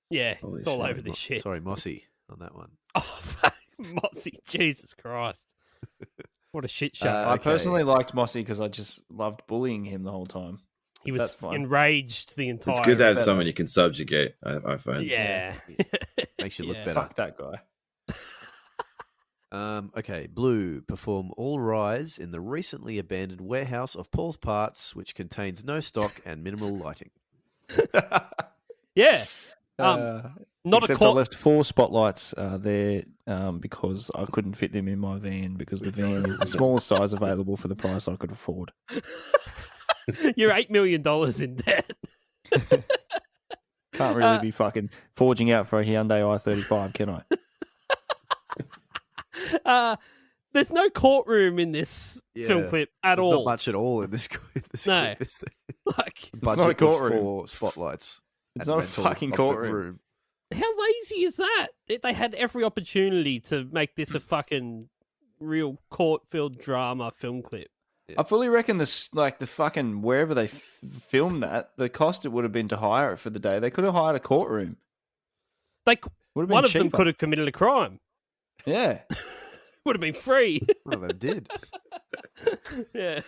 Yeah, Holy it's all shit. over this shit. Sorry, Mossy on that one. Oh, fuck. Mossy. Jesus Christ. What a shit show. Uh, I Okay. personally liked Mossy because I just loved bullying him the whole time. he was that's fine. enraged the entire. It's good to have better. someone you can subjugate. I find. Yeah. Makes you look Yeah. better. Fuck that guy. Okay, Blue, perform All Rise in the recently abandoned warehouse of Paul's Parts, which contains no stock and minimal lighting. Yeah. Uh, Not except a I court. left 4 spotlights there because I couldn't fit them in my van because the van is the smallest size available for the price I could afford. You're $8 million in debt. Can't really be fucking forging out for a Hyundai i35, can I? There's no courtroom in this film Yeah. clip at There's all. not much at all in this. No. clip, is there? Like, Budget not a was courtroom. for spotlights. It's and not a rental fucking of the courtroom. room. how lazy is that? They had every opportunity to make this a fucking real court-filled drama film clip. I fully reckon this, like the fucking wherever they filmed that, the cost it would have been to hire it for the day. They could have hired a courtroom. Would have been one of them cheaper. could have committed a crime. Yeah. Would have been free. One of them did. Yeah.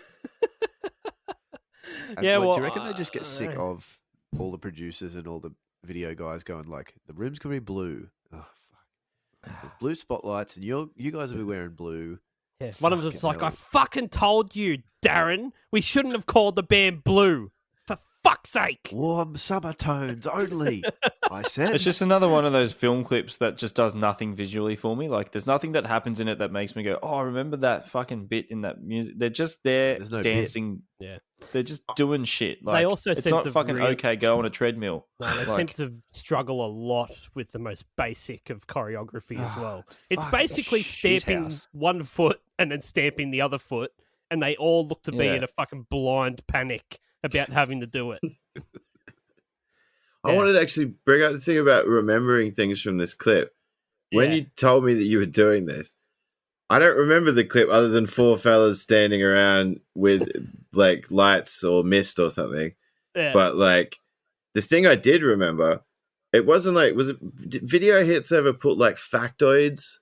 And, Yeah, like, well, do you reckon they just get sick know. of all the producers and all the video guys going like, the room's gonna be blue. Oh fuck. With blue spotlights, and you guys will be wearing blue. Yeah. One of them's Fucking like, hell. I fucking told you, Darren, we shouldn't have called the band Blue. For fuck's sake. Warm summer tones only. I said. It's just another one of those film clips that just does nothing visually for me. Like, there's nothing that happens in it that makes me go, oh, remember that fucking bit in that music? They're just there There's no dancing. Yeah. They're just doing shit. Like, also it's seem not to fucking really- okay, go on a treadmill. No, they seem to struggle a lot with the most basic of choreography as well. It's fucking basically shit stamping house. one foot and then stamping the other foot, and they all look to be Yeah. in a fucking blind panic about having to do it. I wanted to actually bring up the thing about remembering things from this clip. When Yeah. you told me that you were doing this, I don't remember the clip other than four fellas standing around with like lights or mist or something. Yeah. But like the thing I did remember, it wasn't like, did Video Hits ever put like factoids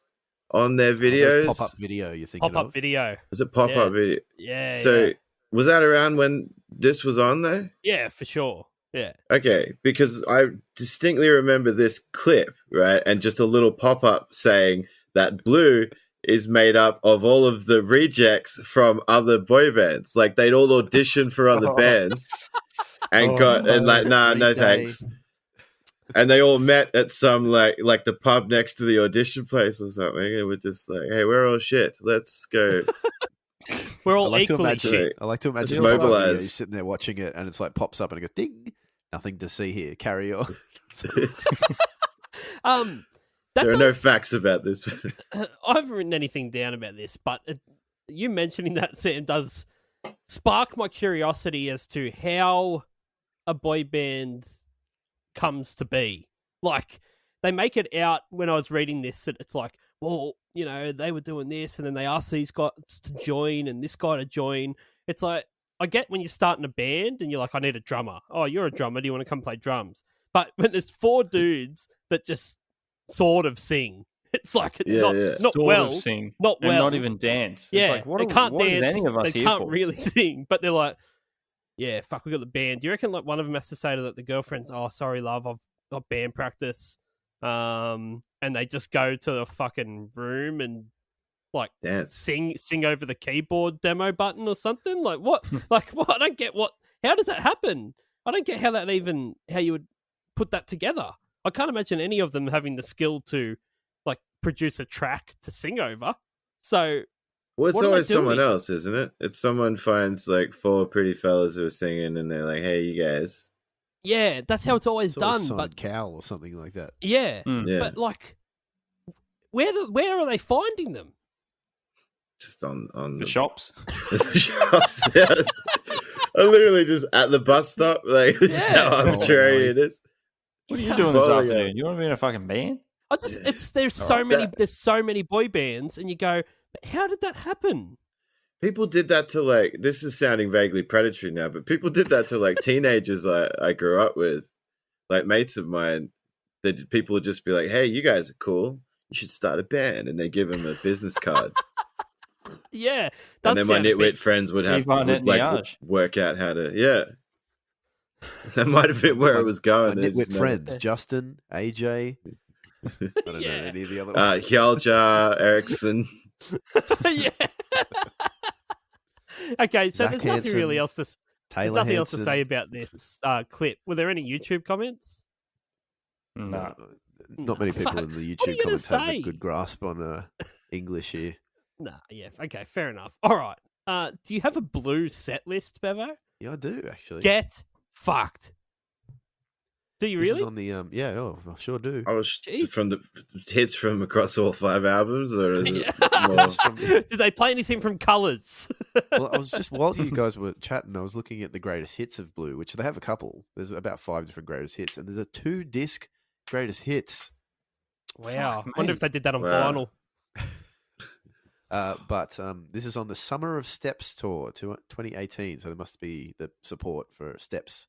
on their videos? Pop up video. You're thinking Pop-up of? video. Was it pop up Yeah. video? Yeah. So was that around when this was on though? yeah, for sure. Yeah. Okay, because I distinctly remember this clip, right? And just a little pop up saying that Blue is made up of all of the rejects from other boy bands. Like they'd all auditioned for other bands and no Green Day. thanks. And they all met at some like the pub next to the audition place or something. And we're just like, hey, we're all shit. Let's go. We're I all like to equally imagine. shit. I like to imagine Let's the video, mobilize. you're sitting there watching it, and it's like pops up and it goes ding. Nothing to see here. Carry on. That There are no does- facts about this. I haven't written anything down about this, but you mentioning that, Sam, does spark my curiosity as to how a boy band comes to be. Like, they make it out when I was reading this that it's like, well, you know, they were doing this and then they asked these guys to join and this guy to join. It's like, I get when you're starting a band and you're like, I need a drummer. Oh, you're a drummer. Do you want to come play drums? But when there's four dudes that just sort of sing, it's like it's Yeah, not yeah. not Sort well, of sing, not and well, not even dance. yeah. It's like, what they can't what dance. is any of us they here can't for? really sing, but they're like, yeah, fuck, we got the band. Do you reckon like one of them has to say to the girlfriends, "Oh, sorry, love, I've got band practice," and they just go to the fucking room and like Dance. sing over the keyboard demo button or something? Like what? Like what? I don't get what. How does that happen? I don't get how you would put that together. I can't imagine any of them having the skill to like produce a track to sing over. So Well, it's What are they always someone doing? else, isn't it? It's someone finds like four pretty fellas who are singing, and they're like, "Hey, you guys." yeah, that's how it's always It's always done. Simon But Cowell or something like that. yeah, Mm. Yeah, but like, where are they finding them? just on The shops. the shops. Yes. I'm literally just at the bus stop. Like, this is Yeah. how arbitrary it is. What are Yeah. you doing this Well, yeah. afternoon? You want to be in a fucking band? I just there's All so right. many there's so many boy bands, and you go, but how did that happen? People did that to like. This is sounding vaguely predatory now, but people did that to like teenagers I grew up with, like mates of mine. That people would just be like, "Hey, you guys are cool. You should start a band," and they give them a business card. Yeah, And does then my sound a nitwit bit- friends would have to Yvonne would, like Etniage. work out how to. Yeah, that might have been where it was My going. They nitwit just never- friends, Justin, AJ. I don't Yeah. know any of the other ones. Hjaljar Eriksson. yeah. Okay, so Zach there's nothing really Hansen, else to there's Taylor nothing else to Hansen. say about this clip. Were there any YouTube comments? No. Not many people Fuck. in the What are you YouTube gonna comments have say? a good grasp on English here. Nah, yeah, okay, fair enough. All right. Do you have a blue set list, Bevo? Yeah, I do actually. Get fucked. Do you This really? is on the I sure do. I was Jeez. from the hits from across all 5 albums, or is it Yeah. more? Did they play anything from Colors? Well, I was just while you guys were chatting, I was looking at the greatest hits of Blue, which they have a couple. There's about 5 different greatest hits, and there's a 2-disc greatest hits. Wow. Fuck Wonder me. if they did that on Wow. vinyl. But this is on the Summer of Steps tour, 2018. So there must be the support for Steps.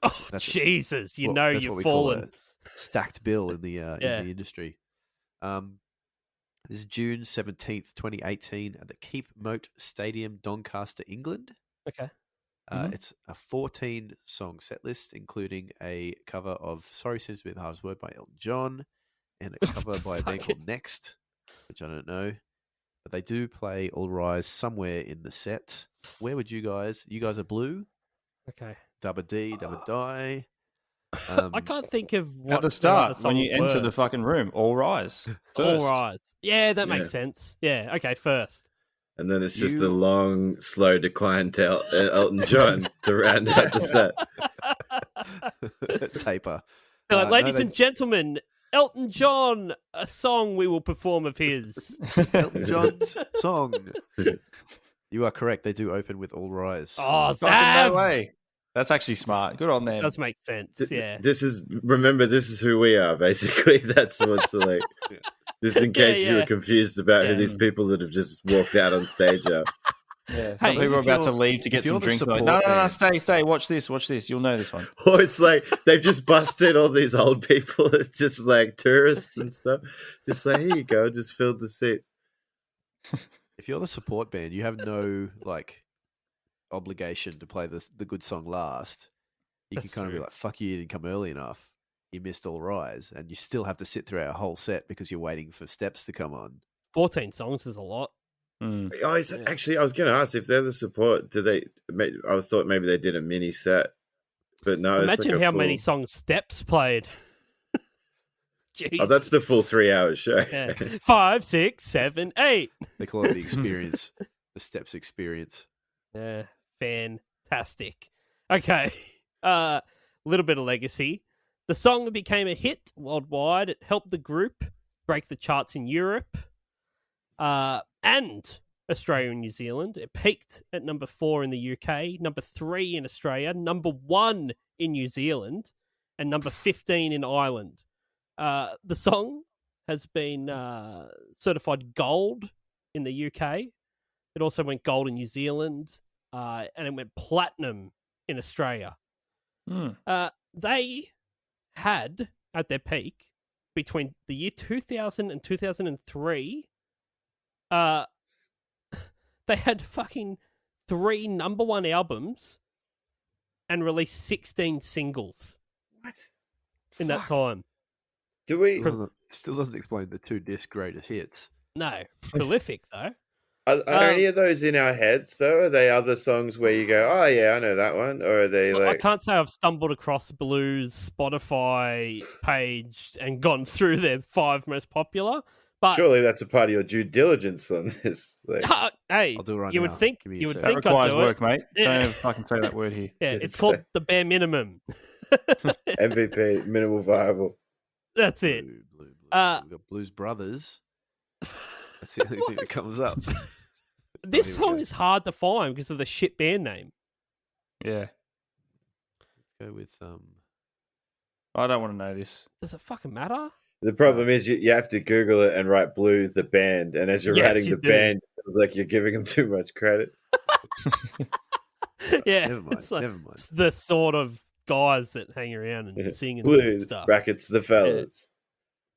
Oh, That's Jesus. You Well, know that's what you've we call fallen. a stacked bill in the Yeah. industry. This is June 17th, 2018 at the Keep Moat Stadium, Doncaster, England. Okay. It's a 14-song set list, including a cover of Sorry Seems to Be the Hardest Word by Elton John and a cover by a band called Next, which I don't know. But they do play All Rise somewhere in the set. Where would you guys are blue? Okay. Dubba D, Dubba Die. I can't think of what At the their other start, when you songs enter were. the fucking room, all rise. All First. right. Yeah, that Yeah. makes sense. Yeah. Okay. First. And then it's just a You- long, slow decline to Elton John to round out the set. Taper. They're like, No, ladies they- and gentlemen, Elton John, a song we will perform of his. Elton John's song. You are correct. They do open with All Rise. Oh, Fucking Zav! no way. That's actually smart. Good on them. Does make sense. Yeah. This is who we are, basically. That's what's like. Just in case you yeah. were confused about who Yeah. these people that have just walked out on stage are. Yeah, some Hey, people are if about to you're- leave to get if you're some the drinks. Like, support no, band- stay. Watch this. You'll know this one. Or it's like they've just busted all these old people, just like tourists and stuff. Just like, here you go, just filled the seat. If you're the support band, you have no obligation to play the good song last. You That's can kind of be true. like, "Fuck you, didn't come early enough. You missed All Rise," and you still have to sit through our whole set because you're waiting for Steps to come on. 14 songs is a lot. Mm. Oh, actually, I was going to ask if they're the support. Do they? I thought maybe they did a mini set, but no. it's Imagine like a how many full- songs Steps played. Jesus. Oh, that's the full 3-hour show. Yeah. 5, 6, 7, 8. They call it the experience, the Steps experience. Yeah, fantastic. Okay, little bit of legacy. The song became a hit worldwide. It helped the group break the charts in Europe and Australia and New Zealand. It peaked at number 4 in the UK, number 3 in Australia, number 1 in New Zealand, and number 15 in Ireland. The song has been certified gold in the UK. It also went gold in New Zealand, and it went platinum in Australia. Mm. They had, at their peak, between the year 2000 and 2003, they had fucking 3 number 1 albums and released 16 singles What? in that time. Do we? Still doesn't explain the 2-disc greatest hits. No, prolific though. Are any of those in our heads though? Are they other songs where you go, "Oh yeah, I know that one," or are they I like? can't say I've stumbled across Blues Spotify page and gone through their 5 most popular, but Surely that's a part of your due diligence on this. Like, hey, I'll do it right you now. would think Give me a you would sec. That think I'd requires do work, it. mate. Yeah. Don't ever fucking say that word here. Yeah, It's it's called the bare minimum. MVP, minimal viable. That's it. Blue. We've got Blues Brothers. That's the only thing that comes up. This Here we song go. is hard to find because of the shit band name. Yeah. Let's go with I don't want to know this. Does it fucking matter? The problem is you have to Google it and write "Blue" the band, and as you're Yes, writing you the do. band, it's like you're giving them too much credit. Yeah, Never mind. it's like Never mind. the sort of guys that hang around and sing and Blue stuff. brackets the fellas.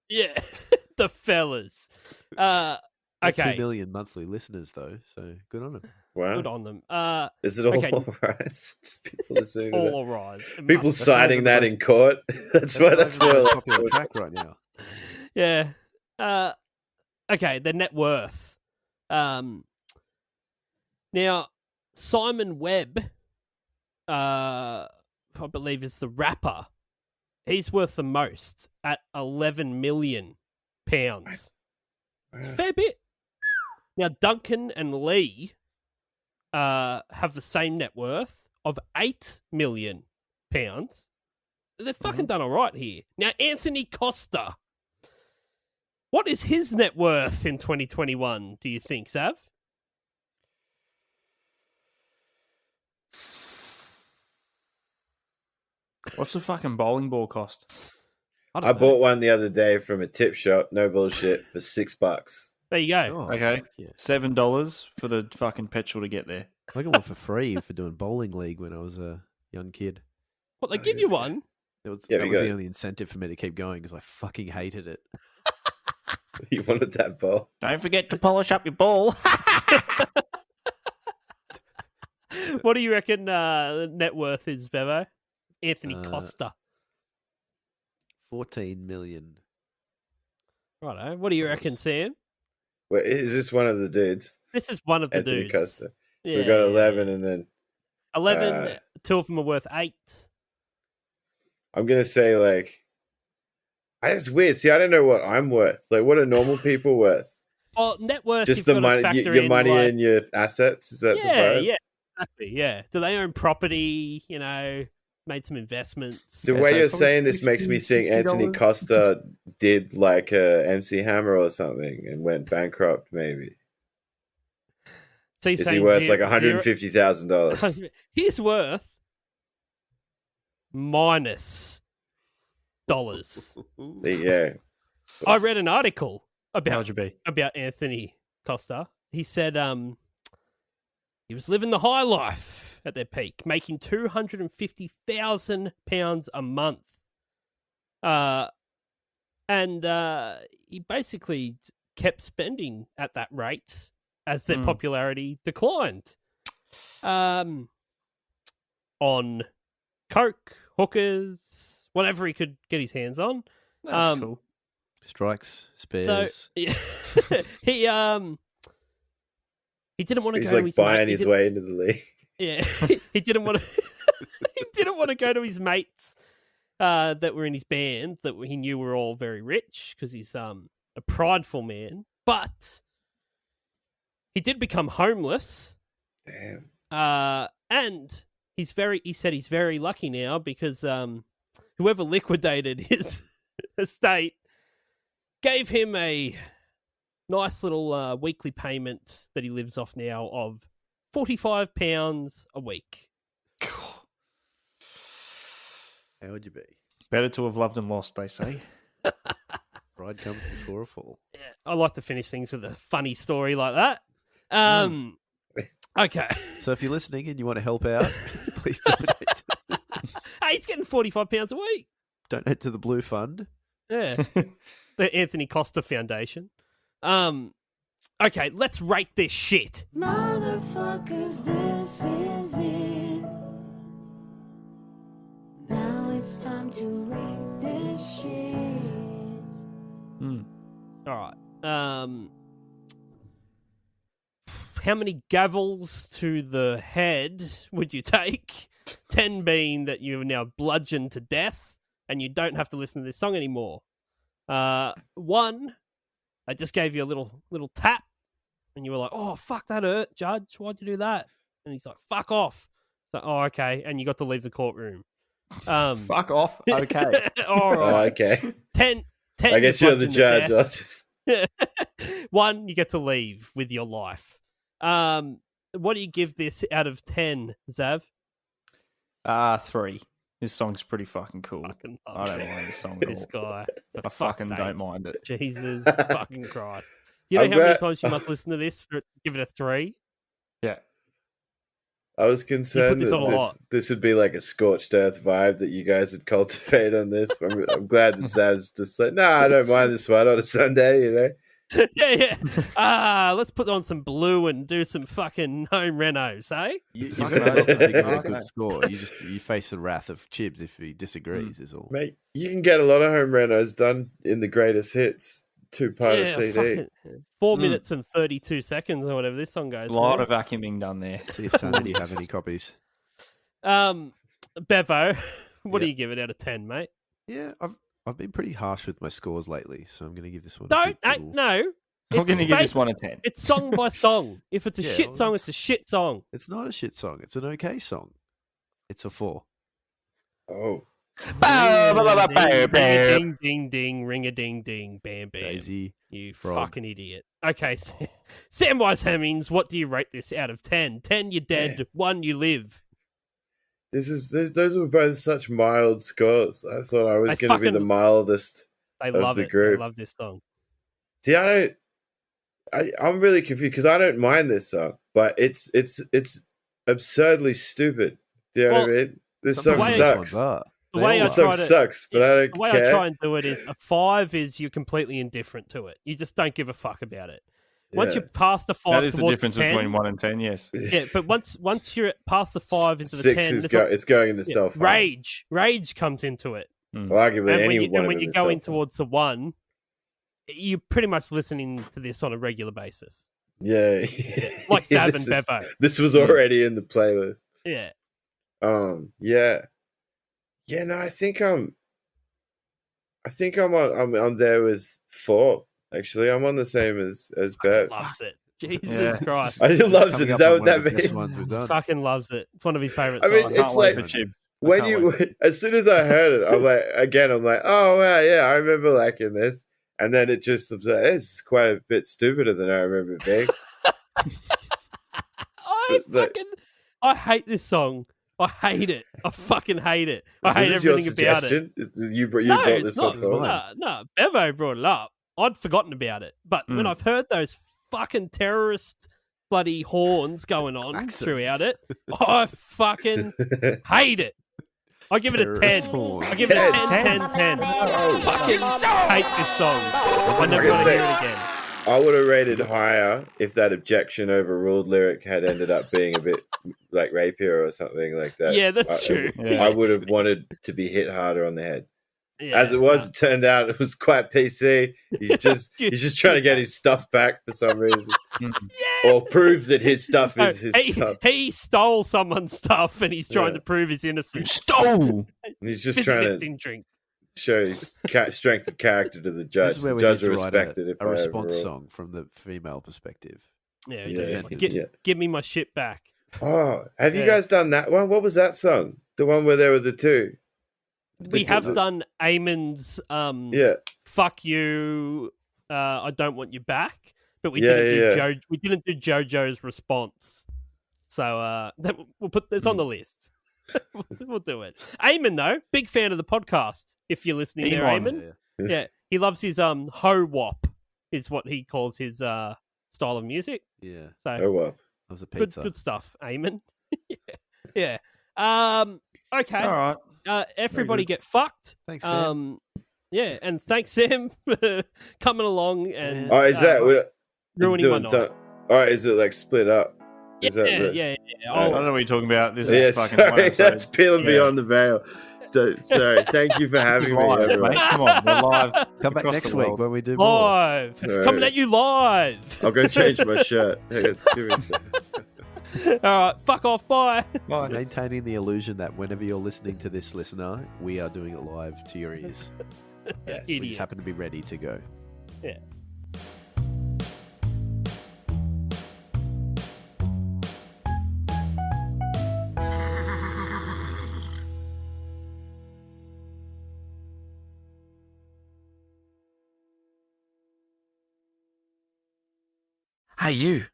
Yeah, the fellas. Got 2 Okay, million monthly listeners though, so good on them. Wow, good on them. is it all okay. right? People It's listening to all that. alright. It People must be. citing that in court. That's what. That's the most what. popular track right now. Yeah. Okay, the net worth. Now, Simon Webb, I believe is the rapper. He's worth the most at £11 million. It's a fair bit. Now, Duncan and Lee have the same net worth of £8 million. They've fucking done all right here. Now, Anthony Costa. What is his net worth in 2021, do you think, Sav? What's a fucking bowling ball cost? I bought one the other day from a tip shop. No bullshit for $6. There you go. Oh, Okay. yeah. $7 for the fucking petrol to get there. I got one for free for doing bowling league when I was a young kid. What, they Oh, give you yes, yeah. one? Yeah, That we was got the it. only incentive for me to keep going because I fucking hated it. You wanted that ball. Don't forget to polish up your ball. What do you reckon net worth is, Bevo? Anthony Costa. 14 million. Righto. What do you reckon, Sam? Wait, is this one of the dudes? This is one of the Anthony dudes. Costa. Yeah, We got yeah, 11, yeah. and then 11. 2 of them are worth 8. I'm gonna say like, it's weird. See, I don't know what I'm worth. Like, what are normal people worth? Well, net worth. Just you've the got to money, factor your in, money like, and your assets. Is that the yeah, vibe? yeah, exactly, yeah. Do they own property? You know, made some investments. The Yeah, way so you're probably saying this makes me think Anthony Costa did like a MC Hammer or something and went bankrupt. Maybe So you're is he saying worth like zero- $150,000? He's worth minus dollars. There you go. I read an article How about would you be? Anthony Costa. He said he was living the high life at their peak, making £250,000 a month. And he basically kept spending at that rate as their popularity declined. On coke, hookers, whatever he could get his hands on. That's cool. Strikes, spares. So yeah, he didn't want to He's go to like his buying mate. his way into the league. Yeah, he didn't want to. He didn't want to go to his mates that were in his band that he knew were all very rich because he's a prideful man. But he did become homeless. Damn. And he said he's very lucky now because whoever liquidated his estate gave him a nice little weekly payment that he lives off now of £45 a week. How would you be? Better to have loved and lost, they say. Pride comes before a fall. Yeah, I like to finish things with a funny story like that. Okay. So if you're listening and you want to help out, please donate. Hey, he's getting £45 a week. Donate to the Blue Fund. Yeah. The Anthony Costa Foundation. Okay, let's rate this shit. Motherfuckers, this is it. Now it's time to rate this shit. All right. How many gavels to the head would you take? 10 being that you're now bludgeoned to death and you don't have to listen to this song anymore. 1, I just gave you a little tap and you were like, oh, fuck, that hurt, Judge. Why'd you do that? And he's like, fuck off. So, oh, okay. And you got to leave the courtroom. Fuck off. Okay. All Oh, right. okay. 10, I guess you're the judge. I'll just... 1, you get to leave with your life. What do you give this out of 10, Zav? 3. This song's pretty fucking cool. Fucking I love don't it. mind this song at This all. guy. I fucking don't mind it. Jesus fucking Christ. You know I'm how many glad- times you must listen to this for give it a 3? Yeah. I was concerned this on a that lot. this would be like a scorched earth vibe that you guys would cultivate on this. I'm glad that Zav's just like, nah, I don't mind this one on a Sunday, you know? Yeah. Let's put on some Blue and do some fucking home renos, eh? You've Fucking got oath. to give it a Fucking good oath. score. You face the wrath of Chibs if he disagrees. Is all. Mate, you can get a lot of home renos done in the greatest hits 2-part CD. fucking 4 minutes and 32 seconds or whatever this song goes. A lot for. of vacuuming done there. See if Sanity have any copies. Bevo, what do Yeah. you give it out of 10, mate? Yeah, I've been pretty harsh with my scores lately, so I'm going to give this one. Don't, a good little... no. I'm It's going to give this ba- one a 10. It's song by song. If it's a Yeah, shit well, song, that's- it's a shit song. It's not a shit song. It's an okay song. It's a 4. Oh. Ding, ding, ding, ring a ding, ding, bam, bam. Daisy. You frog. fucking idiot. Okay, Samwise Hemmings, what do you rate this out of 10? 10, you're dead. 1, you live. Those were both such mild scores. I thought I was They going to be the fucking- mildest. They Of love the it. group. They love this song. See, I'm really confused because I don't mind this song, but it's absurdly stupid. Do you know what I mean? This song way- sucks. The way I This song try to sucks, but I don't the way care. I try and do it is a 5 is you're completely indifferent to it. You just don't give a fuck about it. Once Yeah. you're past the 5 That is the towards difference 10, between 1 and 10. Yes. Yeah, but once you're past the 5 into the 6 10, is there's not- it's going into yeah, self. rage comes into it. Well, arguably, And any when, you, one and of when them you're is going self-harm. towards the 1, you're pretty much listening to this on a regular basis. Yeah, Like Sav This and is- Bevo. This was already in the playlist. Yeah. Yeah. No, I think I'm on there with 4. Actually, I'm on the same as Bev. Loves it. Jesus Yeah. Christ. I loves it. Coming Is up that on what one that of the best means? ones we've done. Fucking loves it. It's one of his favorite I mean, songs. it's Can't wait like- for Chib. When can't you, as soon as I heard it, I'm like, oh wow, yeah, I remember liking this, and then it just was like, this is quite a bit stupider than I remember it being. I hate this song. I hate it. I fucking hate it. I hate Was this your everything about it. suggestion? You brought No, this it's not. one forward. No, Bevo brought it up. I'd forgotten about it. But when I've heard those fucking terrorist bloody horns going on Klaxons. throughout it, I fucking hate it. I give it a 10. Terrorist horns. I give it a 10, 10. 10, 10. I fucking hate this song. I never gonna want to say- hear it again. I would have rated higher if that objection overruled lyric had ended up being a bit like rapier or something like that. Yeah, that's true. Yeah. I would have wanted to be hit harder on the head. Yeah, As it was, it turned out it was quite PC. He's just trying to get his stuff back for some reason, or prove that his stuff is his stuff. He stole someone's stuff and he's trying Yeah. to prove his innocence. Stole. And he's just Physical trying to lifting drink. show his strength of character to the judge. This is where The we judge need will to write respect it if a I response overrule. song from the female perspective. Yeah, Yeah, give me my shit back. Oh, have you Yeah. guys done that one? What was that song? The one where there were the two. We have the- done Eamon's Yeah. fuck you, I don't want you back, but we Yeah, didn't yeah, do we didn't do JoJo's response. So we'll put this on the list. we'll do it. Eamon though, big fan of the podcast. If you're listening there, Eamon. Eamon. Yeah, he loves his ho wop is what he calls his style of music. Yeah, So Oh well. that was a good pizza. good stuff, Eamon. yeah. Okay. All right. Everybody get fucked. Thanks, Sam. Yeah, and thanks Sam for coming along and Oh, is that what ruining my doing night. Oh, is it like split up? Yeah, Is that the- yeah. I Oh, don't know what you're talking about. This Yeah, is fucking one sorry, episode. that's peeling Yeah. beyond the veil. So, sorry, thank you for It's having me, live, everyone. mate. Come on, we're live. Come back across next the week world. when we do more. live, All right. coming at you live. I'll go change my shirt. Hey, give me a second. All right, fuck off. Bye. Bye. Maintaining the illusion that whenever you're listening to this, listener, we are doing it live to your ears. Yes. We Idiot. just happen to be ready to go. Yeah. Hey, you.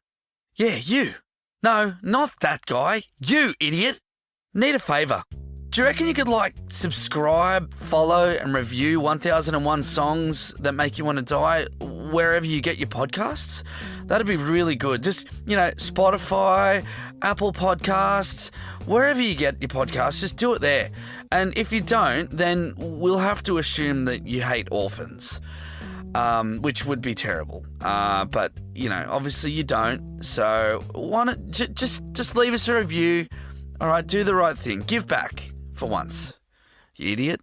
Yeah, you. No, not that guy. You idiot. Need a favour. Do you reckon you could, subscribe, follow, and review 1001 Songs That Make You Want to Die wherever you get your podcasts? That'd be really good. Just, Spotify, Apple Podcasts, wherever you get your podcasts, just do it there. And if you don't, then we'll have to assume that you hate orphans. Which would be terrible. But obviously you don't. So why not just leave us a review? All right, do the right thing. Give back for once. You idiot.